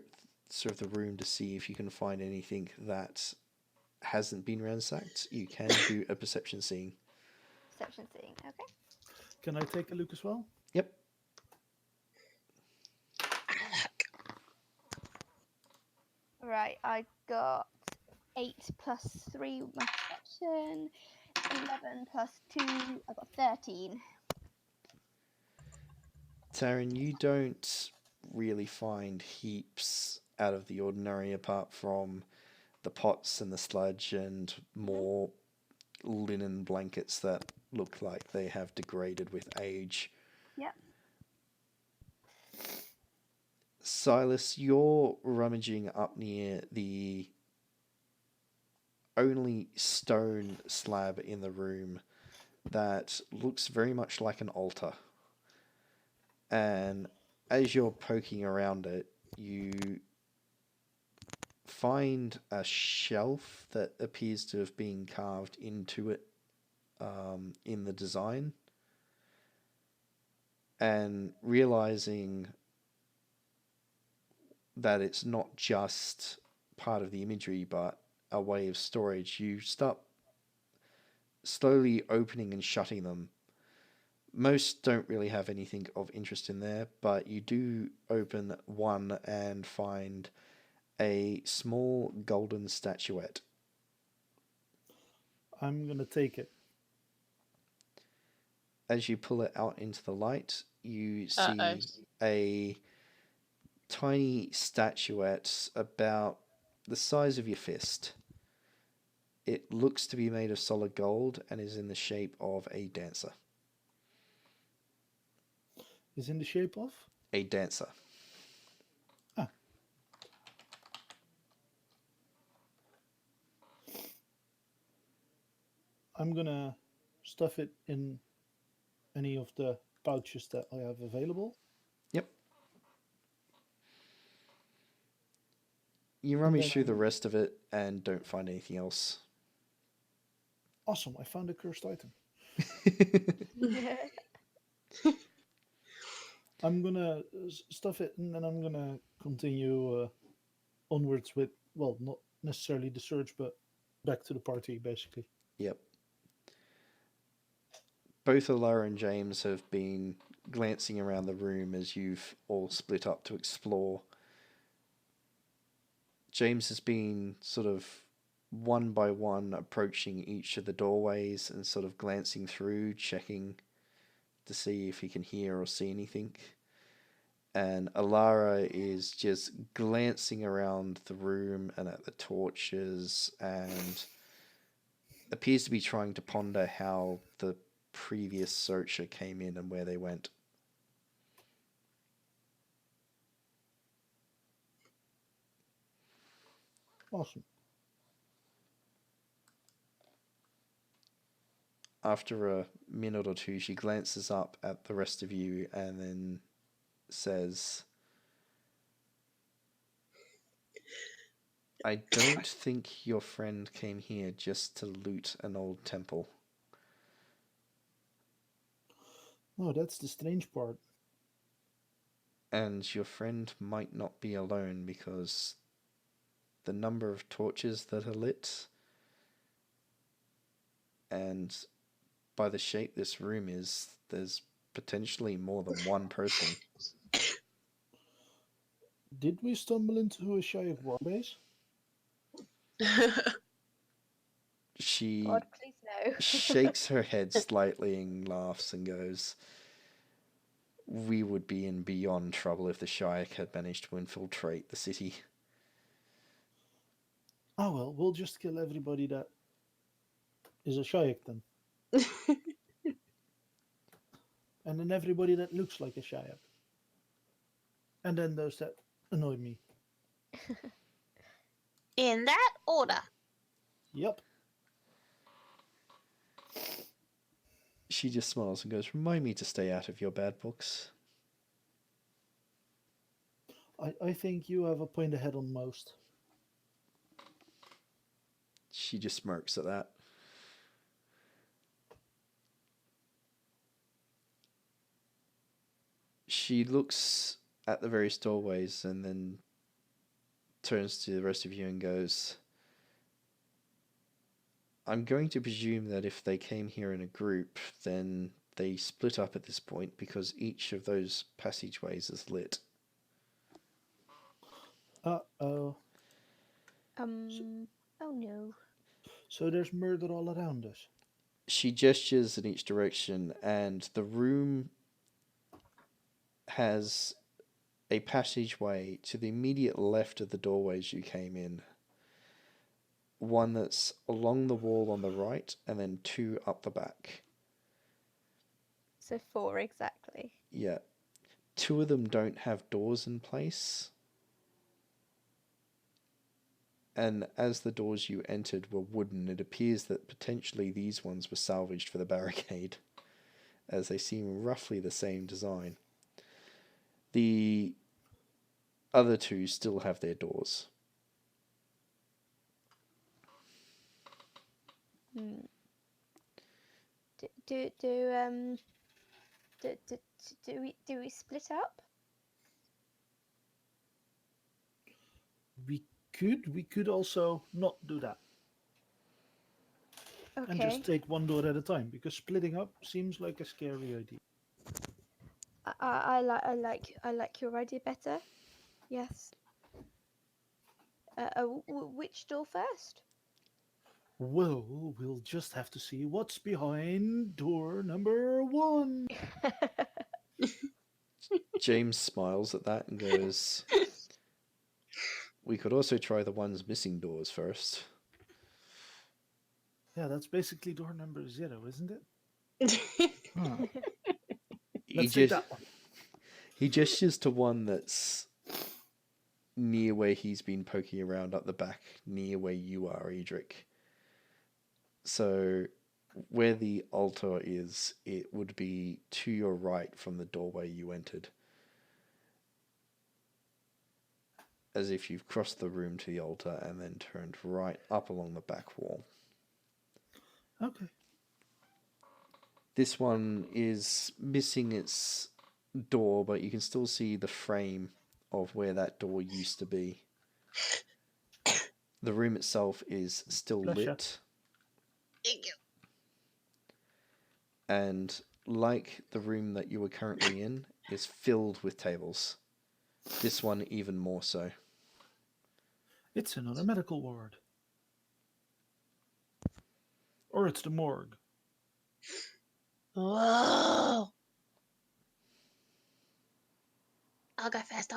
of the room to see if you can find anything that hasn't been ransacked, you can do a perception seeing. Perception seeing, okay. Can I take a look as well? Yep. Right, I got 8 plus 3 with my perception, 11 plus 2, I got 13. Tarin, you don't really find heaps out of the ordinary apart from the pots and the sludge and more linen blankets that look like they have degraded with age. Yep. Silas, you're rummaging up near the only stone slab in the room that looks very much like an altar. And as you're poking around it, you find a shelf that appears to have been carved into it in the design. And realizing that it's not just part of the imagery but a way of storage, you start slowly opening and shutting them. Most don't really have anything of interest in there, but you do open one and find a small golden statuette. I'm gonna take it. As you pull it out into the light, you see Uh-oh. a tiny statuette about the size of your fist. It looks to be made of solid gold and is in the shape of a dancer. Is in the shape of? A dancer. Ah. I'm gonna stuff it in any of the pouches that I have available. Yep. You rummage then- through the rest of it and don't find anything else. Awesome, I found a cursed item. I'm gonna stuff it and then I'm gonna continue onwards with, well, not necessarily the search, but back to the party, basically. Yep. Both Alara and James have been glancing around the room as you've all split up to explore. James has been sort of one by one approaching each of the doorways and sort of glancing through, checking to see if he can hear or see anything. And Alara is just glancing around the room and at the torches and appears to be trying to ponder how the previous searcher came in and where they went. Awesome. After a minute or two, she glances up at the rest of you and then says, I don't think your friend came here just to loot an old temple. Oh, that's the strange part. And your friend might not be alone because the number of torches that are lit and by the shape this room is, there's potentially more than one person. Did we stumble into a Shayak warbase? She God, please no. shakes her head slightly and laughs and goes, we would be in beyond trouble if the Shayak had managed to infiltrate the city. Ah, well, we'll just kill everybody that is a Shayak then. And then everybody that looks like a Shayak. And then those that annoy me. In that order. Yep. She just smiles and goes, remind me to stay out of your bad books. I think you have a point ahead on most. She just smirks at that. She looks at the various doorways and then turns to the rest of you and goes, I'm going to presume that if they came here in a group, then they split up at this point because each of those passageways is lit. Uh-oh. Oh no. So there's murder all around us. She gestures in each direction and the room has a passageway to the immediate left of the doorways you came in. One that's along the wall on the right, and then 2 up the back. So 4 exactly. Yeah. 2 of them don't have doors in place. And as the doors you entered were wooden, it appears that potentially these ones were salvaged for the barricade, as they seem roughly the same design. The other 2 still have their doors. Hmm. Do we split up? We could also not do that and Okay. just take one door at a time, because splitting up seems like a scary idea. I like your idea better. Yes. Which door first? Well, we'll just have to see what's behind door number 1. James smiles at that and goes, "We could also try the ones missing doors first." Yeah, that's basically door number 0, isn't it? Huh. Let's take that one. He gestures to one that's near where he's been poking around up the back, near where you are, Edric. So, where the altar is, it would be to your right from the doorway you entered. As if you've crossed the room to the altar and then turned right up along the back wall. Okay. This one is missing its door, but you can still see the frame of where that door used to be. The room itself is still Bless ya. lit. Thank you. And like the room that you were currently in, is filled with tables. This one even more so. It's another medical ward. Or it's the morgue. Whoa. I'll go first.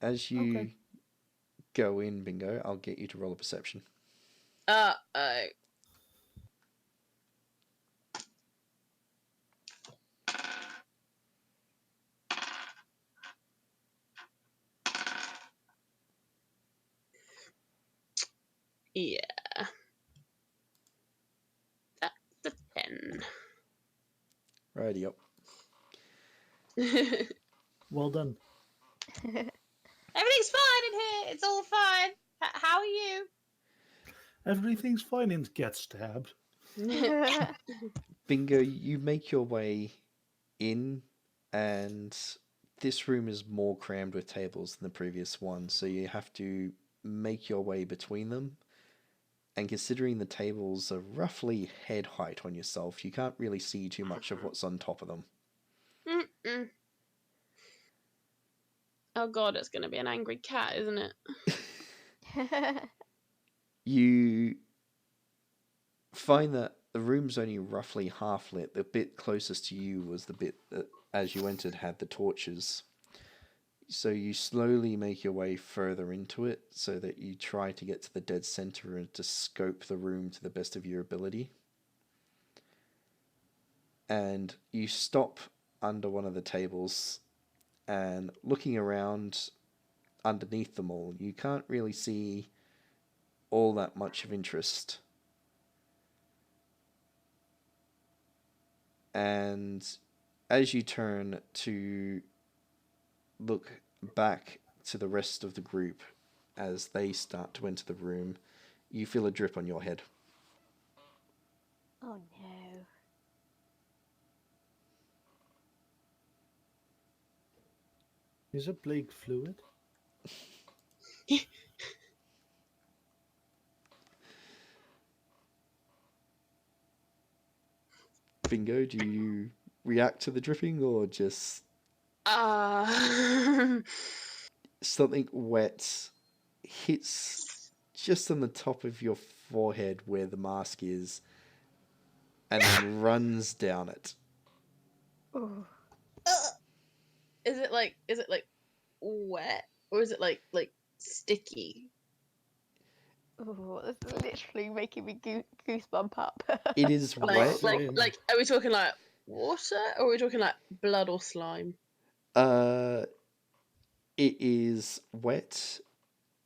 As you Okay. go in, Bingo, I'll get you to roll a perception. Uh-oh. Yeah. That's the 10. Righty up. Well done. Everything's fine in here. It's all fine. How are you? Everything's fine and get stabbed. Bingo, you make your way in, and this room is more crammed with tables than the previous one, so you have to make your way between them. And considering the tables are roughly head height on yourself, you can't really see too much of what's on top of them. Mm-mm. Oh god, it's going to be an angry cat, isn't it? You find that the room's only roughly half lit. The bit closest to you was the bit that, as you entered, had the torches. So you slowly make your way further into it so that you try to get to the dead center and to scope the room to the best of your ability. And you stop under one of the tables, and looking around underneath them all, you can't really see all that much of interest. And as you turn to look back to the rest of the group as they start to enter the room, you feel a drip on your head. Oh no. Is a plague fluid? Bingo, do you react to the dripping or just something wet hits just on the top of your forehead where the mask is, and then runs down it. Ooh. Is it like wet or is it like sticky? Ooh, this is literally making me goosebump up. It is wet. Same. Are we talking like water or are we talking like blood or slime? It is wet.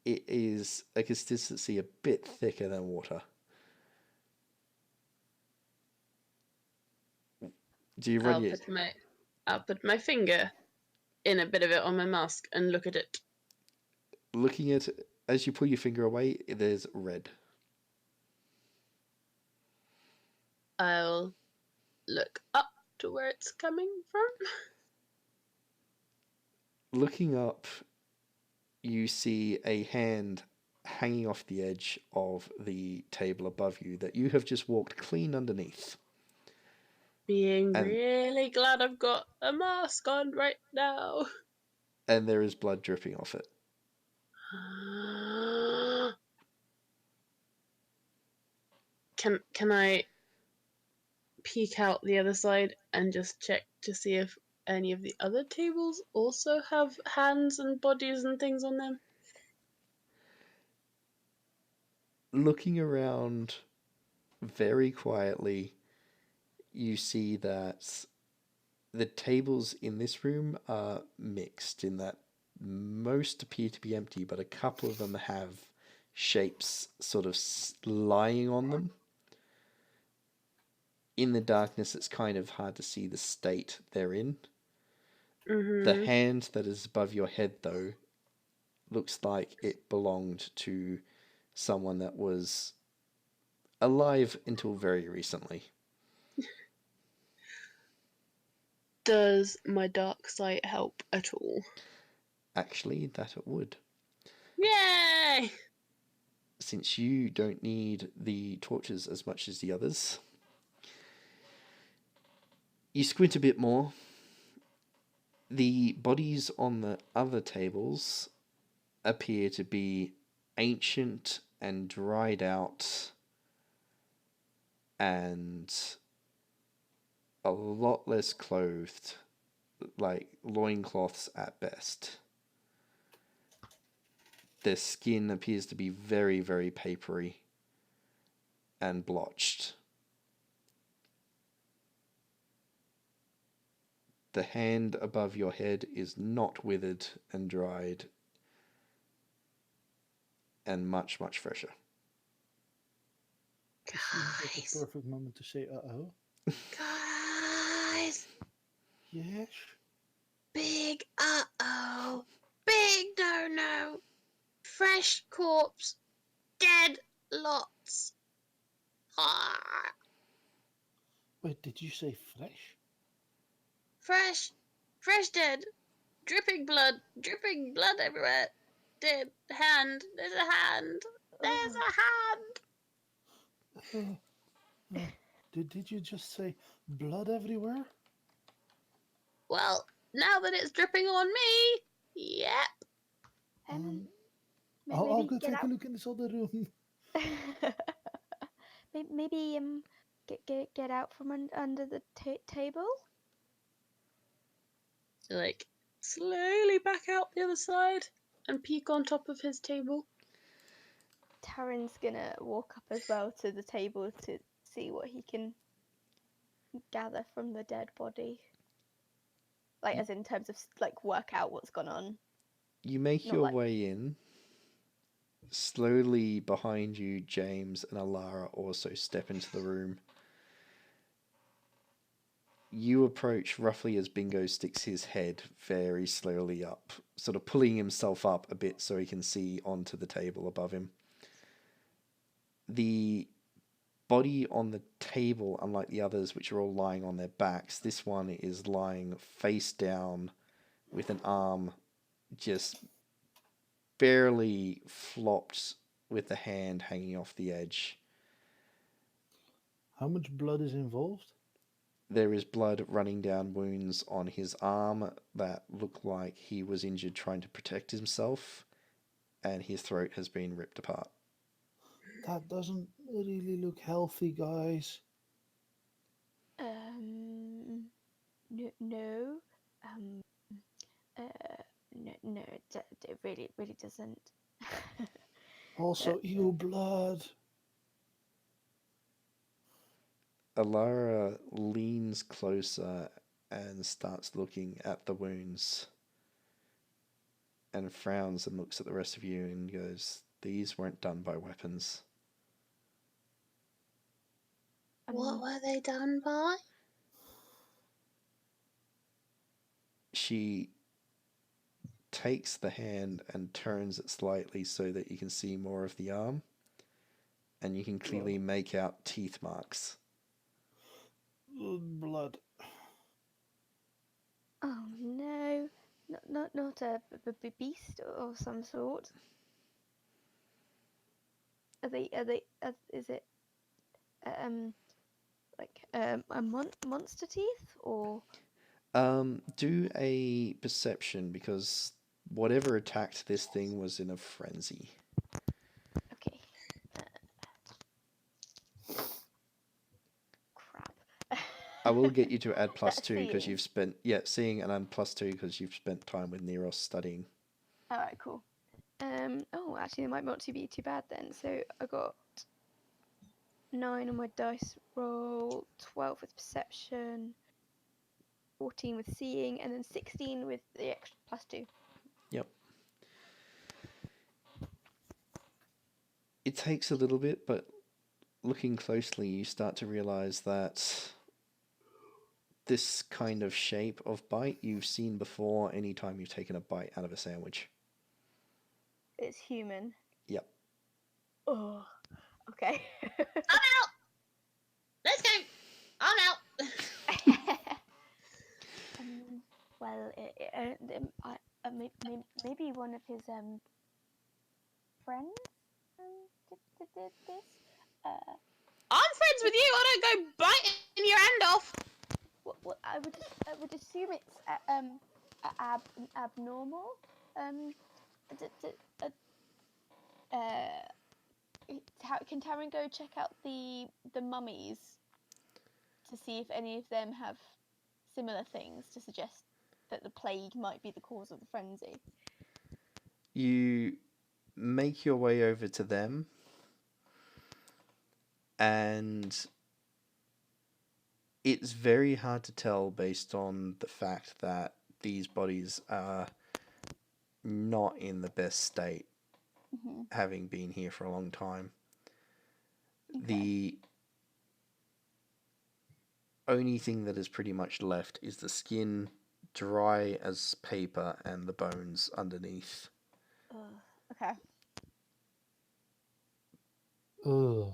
It is a consistency a bit thicker than water. Do you run I'll put my finger in a bit of it on my mask and look at it. Looking at it, as you pull your finger away, there's red. I'll look up to where it's coming from. Looking up, you see a hand hanging off the edge of the table above you that you have just walked clean underneath. Being And- really glad I've got a mask on right now. And there is blood dripping off it. Can I peek out the other side and just check to see if any of the other tables also have hands and bodies and things on them? Looking around very quietly, you see that the tables in this room are mixed in that most appear to be empty, but a couple of them have shapes sort of lying on them. In the darkness, it's kind of hard to see the state they're in. Mm-hmm. The hand that is above your head, though, looks like it belonged to someone that was alive until very recently. Does my dark sight help at all? Actually, that it would. Yay! Since you don't need the torches as much as the others, you squint a bit more. The bodies on the other tables appear to be ancient and dried out and a lot less clothed, like loincloths at best. Their skin appears to be very, very papery and blotched. The hand above your head is not withered and dried and much, much fresher. It seems like a perfect moment to say, uh-oh. Guys, Yes? big uh-oh, big no-no, fresh corpse, dead lots. Ah, Wait, did you say fresh? fresh dead, dripping blood everywhere. Dead hand, there's a hand, there's a hand. Did you just say blood everywhere? Well, now that it's dripping on me, yep. I'll go get take out. a look in this other room. maybe get out from under the table. So like slowly back out the other side and peek on top of his table. Tarin's gonna walk up as well to the table to see what he can gather from the dead body. Like, as in terms of like work out what's gone on. You make Not your like- way in. Slowly behind you, James and Alara also step into the room. You approach roughly as Bingo sticks his head very slowly up, sort of pulling himself up a bit so he can see onto the table above him. The body on the table, unlike the others, which are all lying on their backs, this one is lying face down with an arm just barely flopped with the hand hanging off the edge. How much blood is involved? There is blood running down wounds on his arm that look like he was injured trying to protect himself, and his throat has been ripped apart. That doesn't really look healthy, guys. no. Um, no, it really doesn't. Also, ew, blood. Alara leans closer and starts looking at the wounds and frowns and looks at the rest of you and goes, "These weren't done by weapons." What were they done by? She takes the hand and turns it slightly so that you can see more of the arm, and you can clearly make out teeth marks. Blood. Oh no, not a beast or some sort. Is it like a monster teeth or? Do a perception, because whatever attacked this thing was in a frenzy. Okay. Crap. I will get you to add +2 That's because seeing. you've spent seeing, and I'm +2 because you've spent time with Neros studying. All right, cool. Oh, actually, it might not be too bad then. So I got 9 on my dice roll, 12 with perception, 14 with seeing, and then 16 with the extra +2. Yep. It takes a little bit, but looking closely, you start to realize that this kind of shape of bite you've seen before anytime you've taken a bite out of a sandwich. It's human. Yep. Oh, okay. I'm out! Let's go! I'm out! Well, maybe one of his friends did this. I'm friends with you! I don't go biting your hand off! Well, I would assume it's abnormal. Can Tarin go check out the mummies to see if any of them have similar things to suggest that the plague might be the cause of the frenzy? You make your way over to them, and it's very hard to tell based on the fact that these bodies are not in the best state, having been here for a long time. Okay. The only thing that is pretty much left is the skin, dry as paper, and the bones underneath. Okay. Ugh.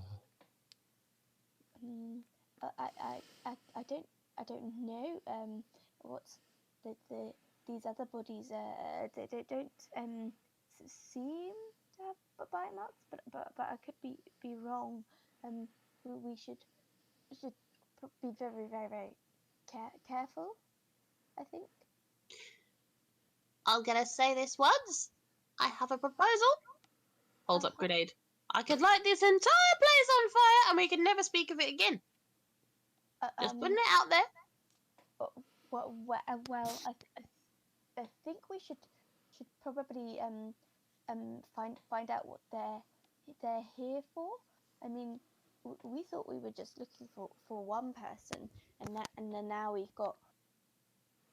I don't know. What's these other bodies? They don't seem to have bite marks, but I could be wrong. We should be very careful, I think. I'm gonna say this once. I have a proposal. Holds up grenade. I could light this entire place on fire and we could never speak of it again. Just putting it out there. Well, I think we should probably find out what they're here for. I mean, we thought we were just looking for one person, and then now we've got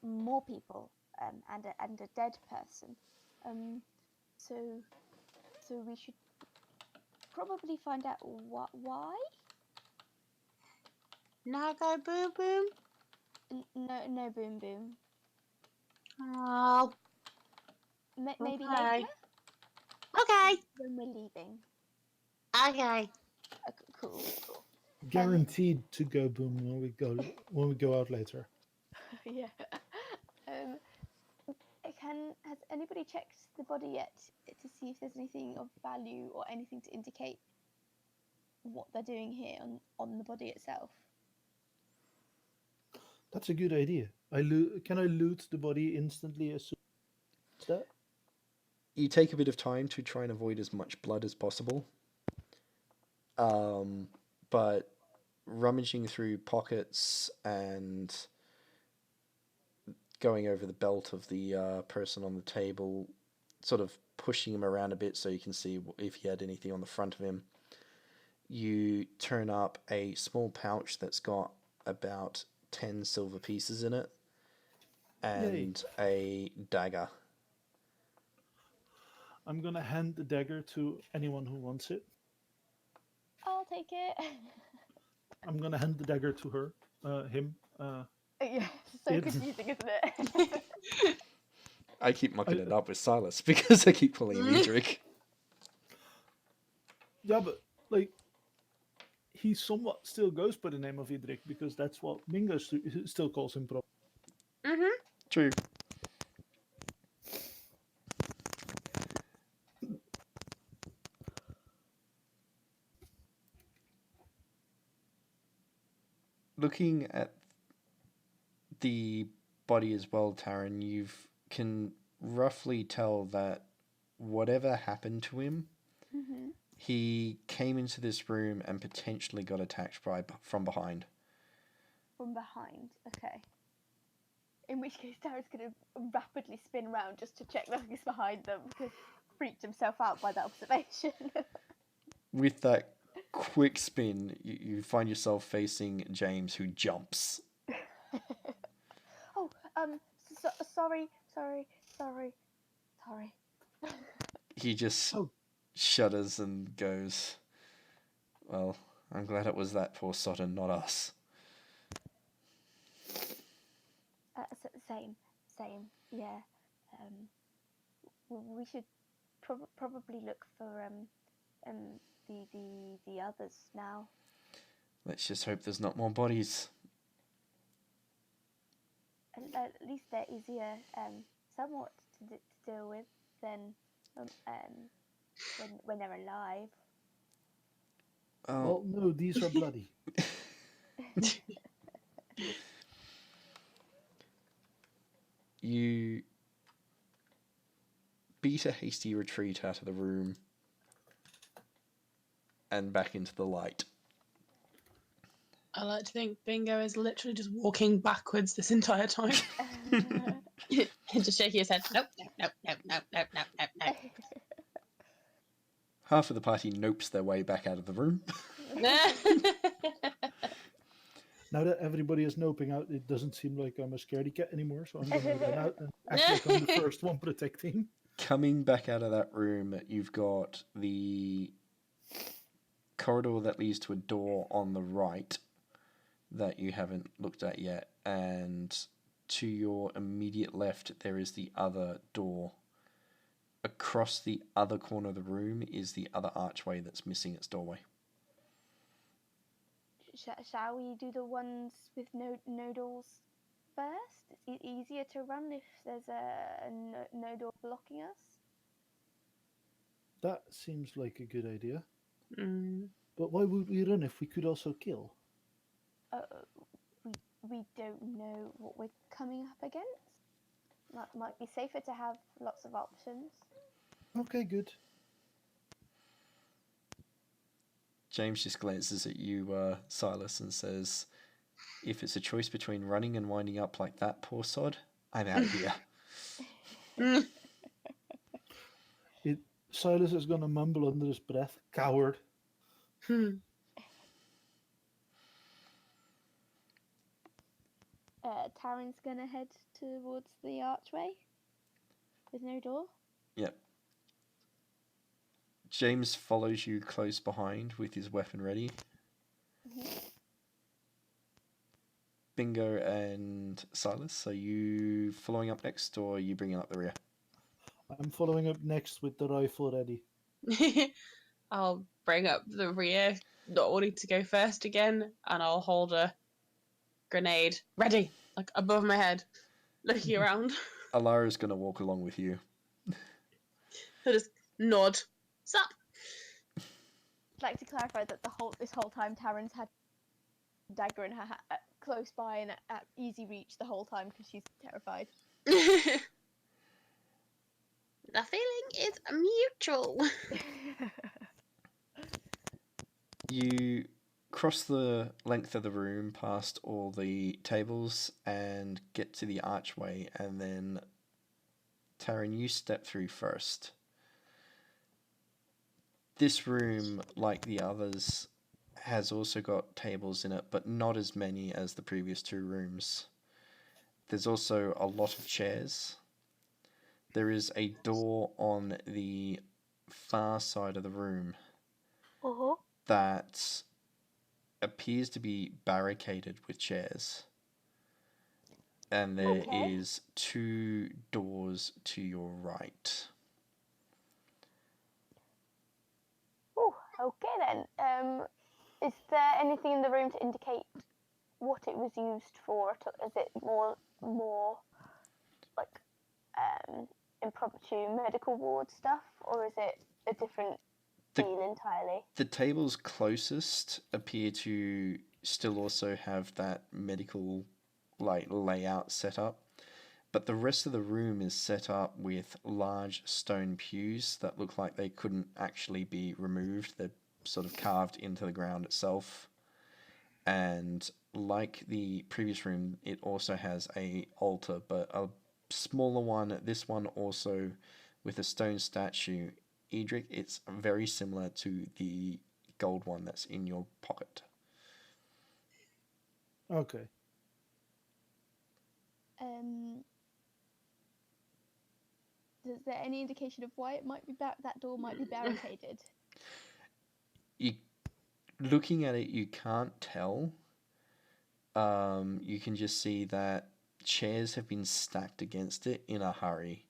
more people and a dead person. So we should probably find out why. Now go boom boom. No boom boom. Oh. Maybe Okay. later. Okay. When we're leaving. Okay. Cool. Guaranteed to go boom when we go out later. Yeah. Has anybody checked the body yet to see if there's anything of value or anything to indicate what they're doing here on the body itself? That's a good idea. Can I loot the body instantly as soon as that? You take a bit of time to try and avoid as much blood as possible. But rummaging through pockets and going over the belt of the person on the table, sort of pushing him around a bit so you can see if he had anything on the front of him. You turn up a small pouch that's got about 10 silver pieces in it and a dagger. I'm going to hand the dagger to anyone who wants it. I'll take it. I'm going to hand the dagger to her. Him. Yeah, so It- confusing, isn't it? I keep mucking it up with Silas because I keep calling him Edric. Yeah, but, like, he somewhat still goes by the name of Edric because that's what Mingo still calls him. Mm-hmm. True. Looking at the body as well, Tarin, you can roughly tell that whatever happened to him, Mm-hmm. he came into this room and potentially got attacked from behind. From behind, okay. In which case, Tarin's going to rapidly spin around just to check nothing's behind them because he freaked himself out by that observation. With that quick spin, you find yourself facing James, who jumps. Oh, sorry. He just Oh. shudders and goes, "Well, I'm glad it was that poor sod and not us." Same, yeah. We should probably look for the others now. Let's just hope there's not more bodies. At least they're easier, somewhat to deal with than when they're alive. Oh, Well, no, these are bloody. you beat a hasty retreat out of the room and back into the light. I like to think Bingo is literally just walking backwards this entire time. Just shaking his head. Nope. Half of the party nopes their way back out of the room. Now that everybody is noping out, it doesn't seem like I'm a scaredy cat anymore, so I'm going to run out and act like I'm the first one protecting. Coming back out of that room, you've got the corridor that leads to a door on the right that you haven't looked at yet, and to your immediate left there is the other door. Across the other corner of the room is the other archway that's missing its doorway. Shall we do the ones with no doors first? It's easier to run if there's a no door blocking us. That seems like a good idea. Mm. But why would we run if we could also kill? We don't know what we're coming up against. Might be safer to have lots of options. Okay, good. James just glances at you, Silas, and says, "If it's a choice between running and winding up like that poor sod, I'm out of here." Silas is going to mumble under his breath, "Coward." Tarin's gonna head towards the archway with no door. Yep. James follows you close behind with his weapon ready. Mm-hmm. Bingo and Silas, are you following up next or are you bringing up the rear? I'm following up next with the rifle ready. I'll bring up the rear, not wanting to go first again, and I'll hold a grenade ready, like above my head, looking around. Alara's going to walk along with you. I just nod. Sup? I'd like to clarify that this whole time Tarin's had a dagger in her close by and at easy reach the whole time because she's terrified. The feeling is mutual. You cross the length of the room past all the tables and get to the archway, and then Tarin, you step through first. This room, like the others, has also got tables in it, but not as many as the previous two rooms. There's also a lot of chairs. There is a door on the far side of the room that appears to be barricaded with chairs. And there is 2 doors to your right. Oh, okay then. Is there anything in the room to indicate what it was used for? Is it more like impromptu medical ward stuff, or is it a different feel entirely? The tables closest appear to still also have that medical layout set up, but the rest of the room is set up with large stone pews that look like they couldn't actually be removed. They're sort of carved into the ground itself. And like the previous room, it also has a altar, but a smaller one. This one also with a stone statue. Edric, it's very similar to the gold one that's in your pocket. Okay. Is there any indication of why it might be that door might be barricaded? Looking at it, you can't tell. You can just see that chairs have been stacked against it in a hurry.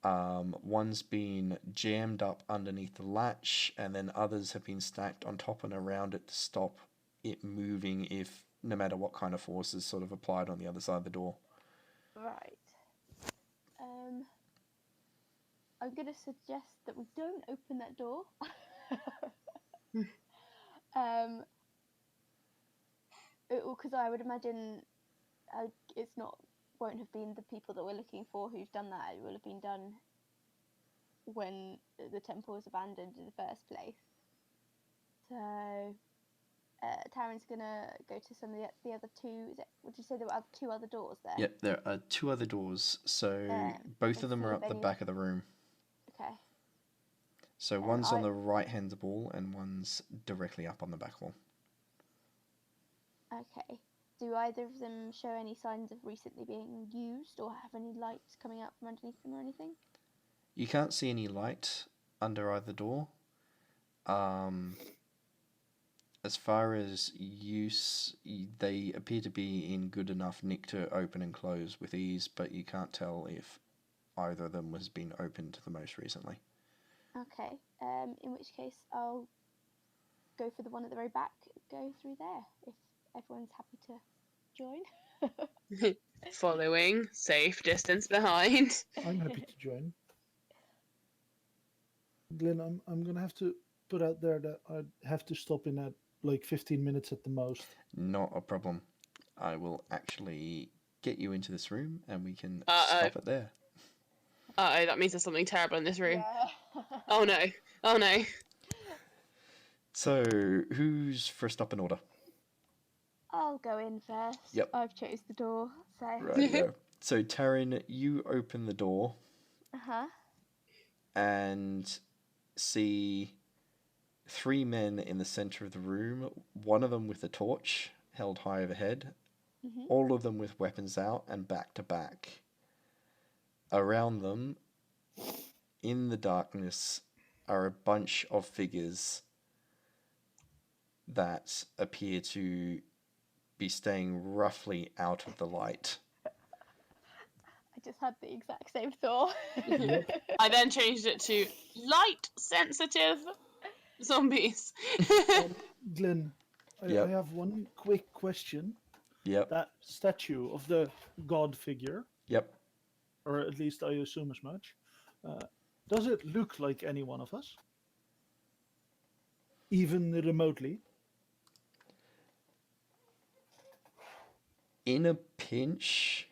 One's been jammed up underneath the latch, and then others have been stacked on top and around it to stop it moving if no matter what kind of force is sort of applied on the other side of the door. Right. I'm going to suggest that we don't open that door. Because I would imagine won't have been the people that we're looking for who've done that. It will have been done when the temple was abandoned in the first place. So Tarin's gonna go to some of the other 2. Would you say there were 2 other doors there? Yep, there are 2 other doors. So both of them are up the back of the room. Okay. So one's on the right-hand wall and one's directly up on the back wall. Okay. Do either of them show any signs of recently being used or have any light coming out from underneath them or anything? You can't see any light under either door. As far as use, they appear to be in good enough nick to open and close with ease, but you can't tell if either of them has been opened the most recently. Okay. In which case, I'll go for the one at the very back. Go through there if everyone's happy to join. Following, safe distance behind. I'm happy to join. Glenn, I'm gonna have to put out there that I have to stop in at like 15 minutes at the most. Not a problem. I will actually get you into this room and we can stop it there. Uh-oh, that means there's something terrible in this room. Yeah. Oh no. Oh no. So, who's first up in order? I'll go in first. Yep. I've chose the door, so. Right. So, Tarin, you open the door. And see 3 men in the center of the room, one of them with a torch held high overhead, all of them with weapons out and back to back. Around them, in the darkness, are a bunch of figures that appear to be staying roughly out of the light. I just had the exact same thought. I then changed it to light sensitive zombies. Glenn, I have one quick question. Yep. That statue of the god figure. Yep. Or at least I assume as much. Does it look like any one of us? Even remotely? In a pinch,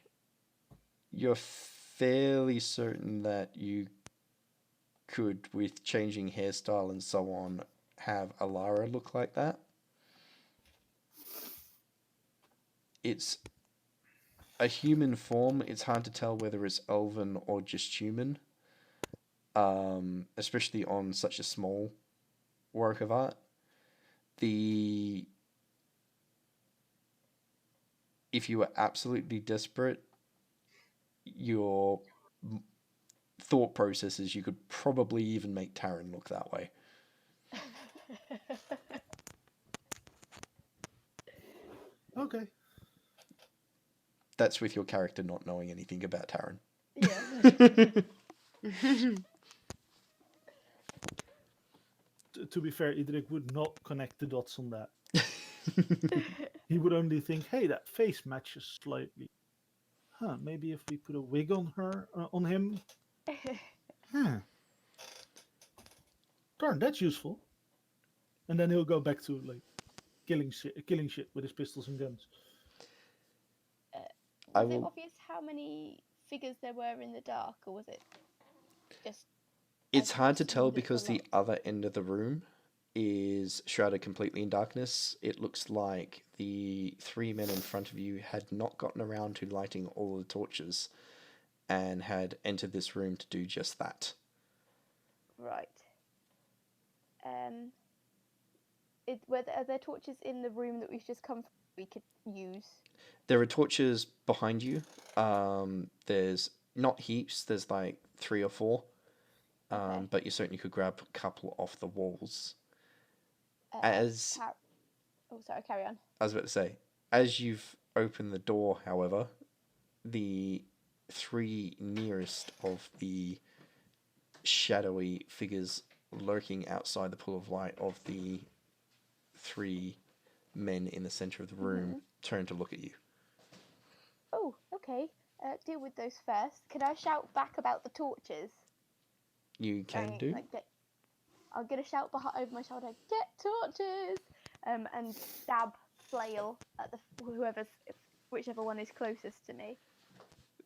you're fairly certain that you could, with changing hairstyle and so on, have Alara look like that. it's a human form. It's hard to tell whether it's elven or just human, especially on such a small work of art. If you were absolutely desperate, your thought processes, you could probably even make Tarin look that way. Okay. That's with your character not knowing anything about Tarin. Yeah. To be fair, Edric would not connect the dots on that. He would only think, hey, that face matches slightly. Huh, maybe if we put a wig on her, on him. Huh. Darn, that's useful. And then he'll go back to like killing shit with his pistols and guns. Was it obvious how many figures there were in the dark, or was it just... It's hard to tell assumed it was because a the other end of the room is shrouded completely in darkness. It looks like the three men in front of you had not gotten around to lighting all the torches and had entered this room to do just that. Right. Are there torches in the room that we've just come from we could use? There are torches behind you. There's not heaps, there's like 3 or 4. Okay. But you certainly could grab a couple off the walls. Oh, sorry, carry on. I was about to say, as you've opened the door, however, the 3 nearest of the shadowy figures lurking outside the pool of light of the 3 men in the center of the room turn to look at you. Oh, okay. Deal with those first. Can I shout back about the torches? You can do. I'll get a shout over my shoulder. Get torches! And stab flail at whichever one is closest to me.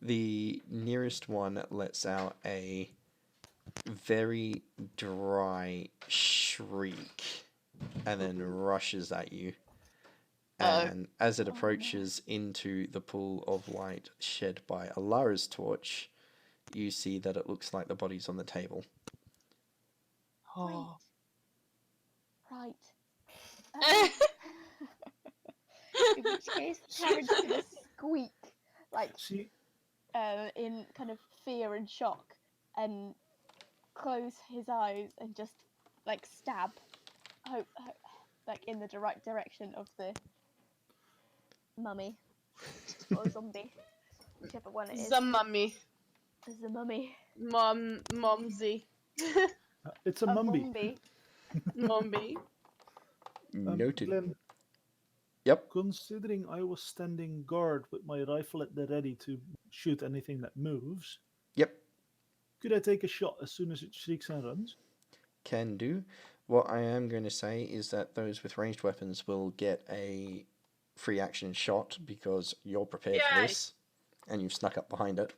The nearest one lets out a very dry shriek and then rushes at you. And as it approaches into the pool of light shed by Alara's torch, you see that it looks like the body's on the table. Oh. Right. In which case, Tarin's gonna squeak, like, in kind of fear and shock, and close his eyes and just, like, stab, like, in the right direction of the mummy or zombie, whichever one it is. The mummy. The mummy. Momsy. It's a mumby. Mumby. Noted. Glenn, Yep. considering I was standing guard with my rifle at the ready to shoot anything that moves, Yep. could I take a shot as soon as it shrieks and runs? Can do. What I am going to say is that those with ranged weapons will get a free action shot because you're prepared for this and you've snuck up behind it.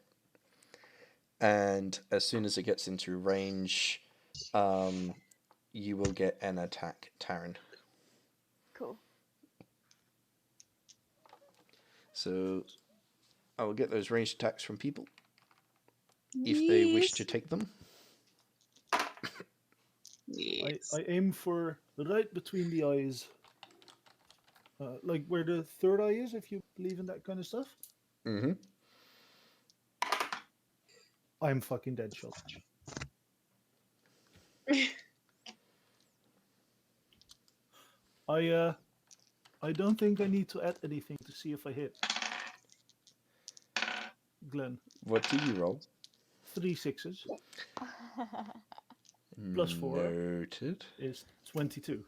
And as soon as it gets into range, you will get an attack, Tarin. Cool. So I will get those ranged attacks from people if they wish to take them. Yes. I aim for right between the eyes. Like where the third eye is, if you believe in that kind of stuff. Mm-hmm. I'm fucking dead shot. I don't think I need to add anything to see if I hit. Glenn. What do you roll? 3 6s. Plus 4. Noted. Is 22.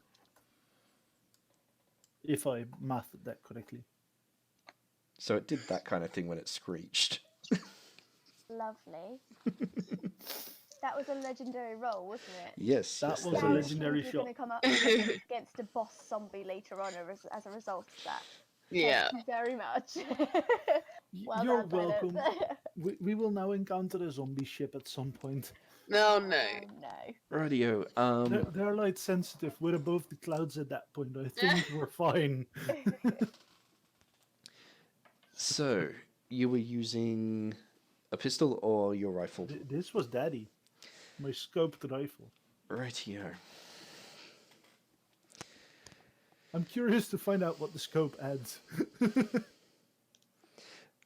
If I mathed that correctly. So it did that kind of thing when it screeched. Lovely. That was a legendary roll, wasn't it? Yes. That yes, was a legendary You're shot. going to come up against a boss zombie later on as a result of that. Yeah. Thank you very much. Well You're done, Bennett. welcome. We will now encounter a zombie ship at some point. No, no. Oh, no. Radio. They're light sensitive. We're above the clouds at that point. I think we're fine. So, you were using a pistol or your rifle? This was Daddy. My scoped rifle. Rightio. I'm curious to find out what the scope adds.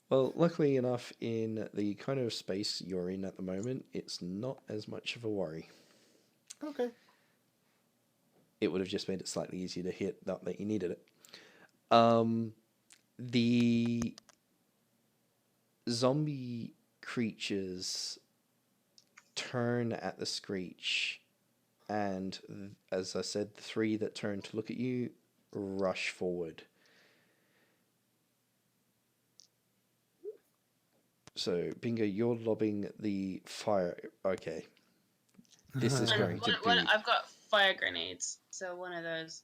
Well, luckily enough, in the kind of space you're in at the moment, it's not as much of a worry. Okay. It would have just made it slightly easier to hit, not that you needed it. The zombie creatures turn at the screech, and as I said, the three that turn to look at you rush forward. So, Bingo, you're lobbing the fire. Okay. This is going to be... I've got fire grenades, so one of those.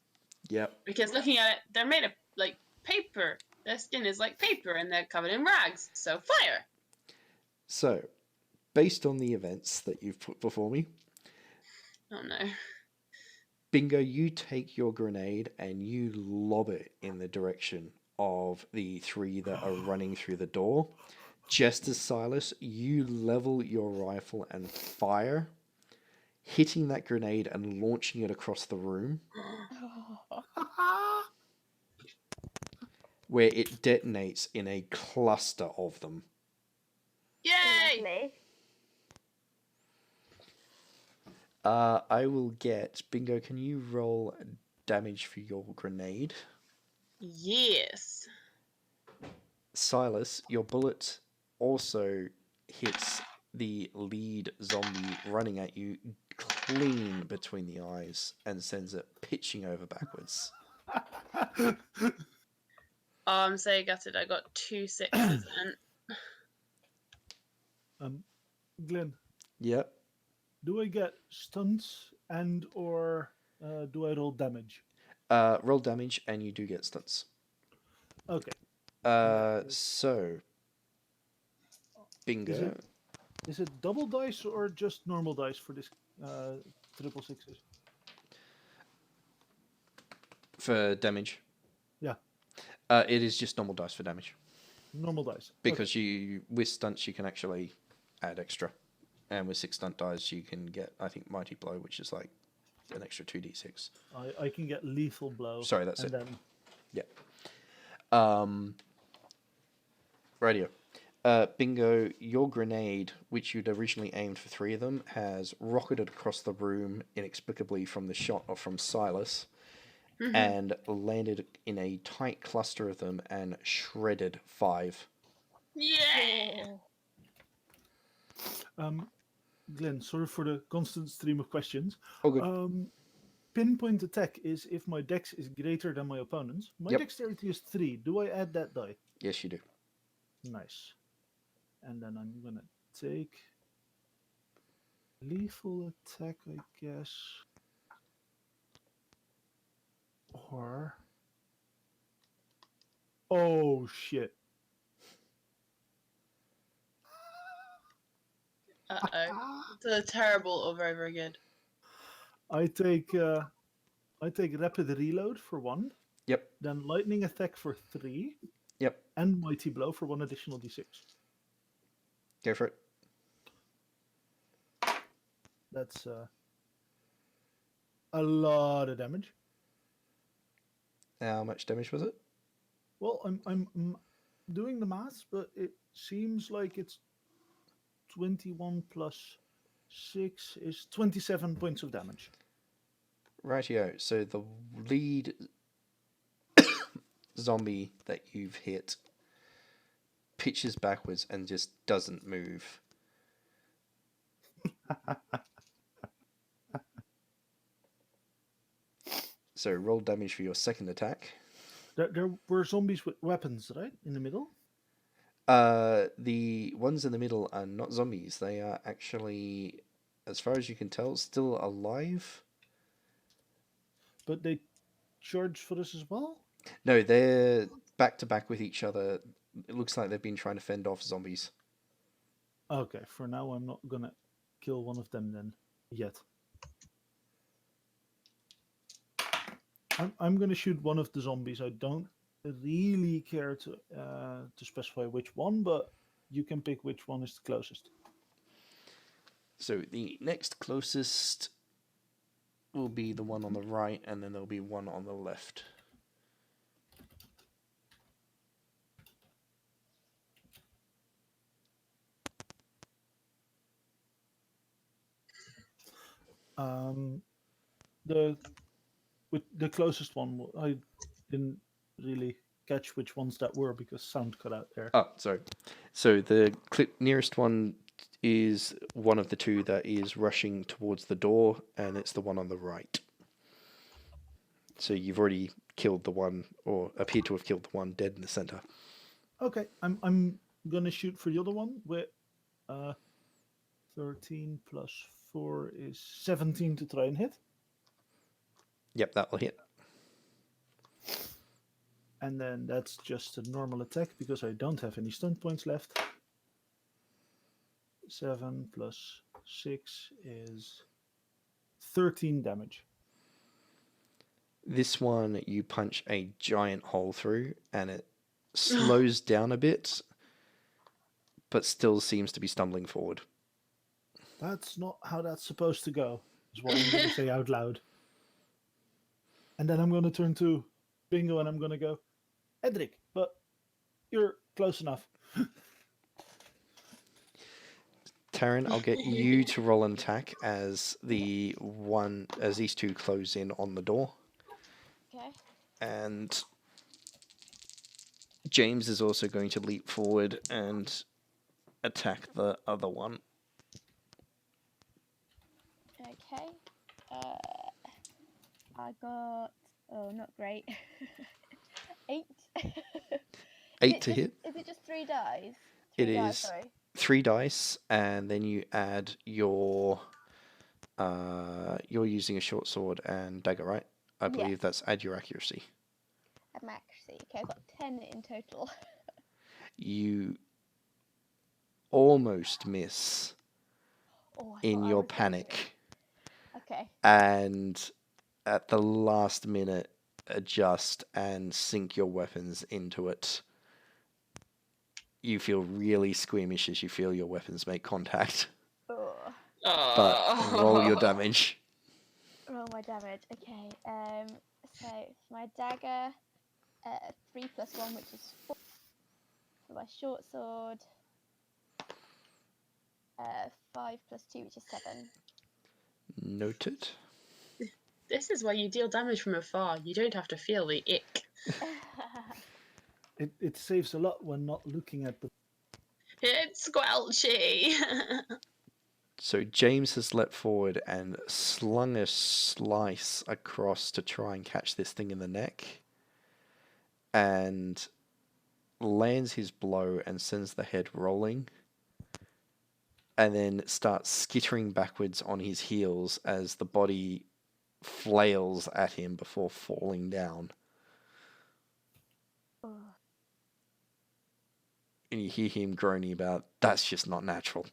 Yep. Because looking at it, they're made of like paper. Their skin is like paper, and they're covered in rags. So fire. So, based on the events that you've put before me, Oh no. Bingo, you take your grenade and you lob it in the direction of the three that are running through the door. Just as Silas, you level your rifle and fire, hitting that grenade and launching it across the room, where it detonates in a cluster of them. Yay! Lovely. I will get... Bingo, can you roll damage for your grenade? Yes. Silas, your bullet also hits the lead zombie running at you clean between the eyes and sends it pitching over backwards. Oh, I'm so gutted. I got 2 6s and Glenn, Yep. do I get stunts and or do I roll damage? Roll damage and you do get stunts. Okay. So, Bingo. Is it double dice or just normal dice for this triple sixes? For damage. Yeah. It is just normal dice for damage. Normal dice. Because you, with stunts, you can actually add extra. And with 6 stunt dice, you can get, I think, Mighty Blow, which is like an extra 2d6. I can get lethal blow. Sorry, that's it. Then... Yeah. Radio. Bingo, your grenade, which you'd originally aimed for 3 of them, has rocketed across the room inexplicably from the shot of from Silas, and landed in a tight cluster of them and shredded 5. yeah. Glenn, sorry for the constant stream of questions. Oh, good. Pinpoint attack is if my dex is greater than my opponent's. My Yep. dexterity is 3. Do I add that die? Yes, you do. Nice. And then I'm gonna take lethal attack, I guess. Or... Oh, shit. Uh-oh. It's a terrible or very, very good. I take rapid reload for 1. Yep. Then lightning attack for 3. Yep. And mighty blow for 1 additional d6. Go for it. That's a lot of damage. How much damage was it? Well, I'm doing the maths, but it seems like it's 21 plus 6 is 27 points of damage. Rightio. So the lead zombie that you've hit pitches backwards and just doesn't move. So roll damage for your second attack. There were zombies with weapons, right? In the middle? The ones in the middle are not zombies. They are actually, as far as you can tell, still alive. But they charge for us as well? No, they're back to back with each other. It looks like they've been trying to fend off zombies. Okay, for now I'm not gonna kill one of them then. Yet. I'm gonna shoot one of the zombies. I don't really care to specify which one, but you can pick which one is the closest. So the next closest will be the one on the right, and then there'll be one on the left. The closest one, I didn't really catch which ones that were because sound cut out there. Oh, sorry. So the nearest one is one of the two that is rushing towards the door, and it's the one on the right. So you've already killed the one, or appear to have killed the one dead in the center. Okay, I'm gonna shoot for the other one with 13 plus 4 is 17 to try and hit. Yep, that will hit. And then that's just a normal attack because I don't have any stun points left. 7 plus 6 is 13 damage. This one you punch a giant hole through, and it slows down a bit, but still seems to be stumbling forward. That's not how that's supposed to go, is what I'm going to say out loud. And then I'm going to turn to Bingo and I'm going to go, Edric, but you're close enough. Tarin, I'll get you to roll an attack as these two close in on the door. Okay. And James is also going to leap forward and attack the other one. Okay. I got... Oh, not great. 8. 8 to hit. Is it just 3 dice? It 3 dice, is sorry. 3 dice, and then you add your... you're using a short sword and dagger, right? I believe that's add your accuracy. Add my accuracy. Okay, I've got 10 in total. You almost miss in your panic. Okay. And at the last minute, adjust and sink your weapons into it. You feel really squeamish as you feel your weapons make contact. But roll your damage. Roll my damage. Okay. So my dagger, 3 plus 1, which is 4. For my short sword, 5 plus 2, which is 7. Noted. This is why you deal damage from afar. You don't have to feel the ick. It saves a lot when not looking at the... It's squelchy. So James has leapt forward and slung a slice across to try and catch this thing in the neck, and lands his blow and sends the head rolling, and then starts skittering backwards on his heels as the body flails at him before falling down. And you hear him groaning about, that's just not natural.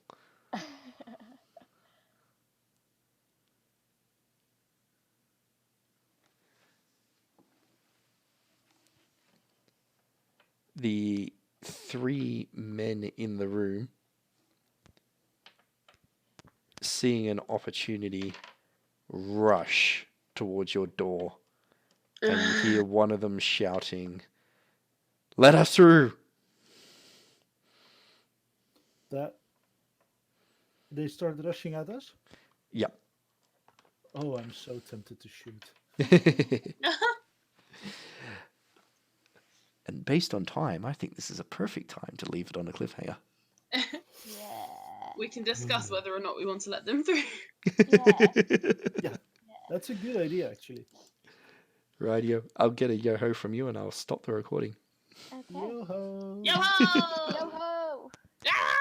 The 3 men in the room, seeing an opportunity, rush towards your door. And you hear one of them shouting, "Let us through!" They started rushing at us? Yep. Oh, I'm so tempted to shoot. And based on time, I think this is a perfect time to leave it on a cliffhanger. Yeah. We can discuss whether or not we want to let them through. Yeah, that's a good idea, actually. Radio, I'll get a yo-ho from you and I'll stop the recording. Okay. Yo-ho! Yo-ho! Yo ho! Ah!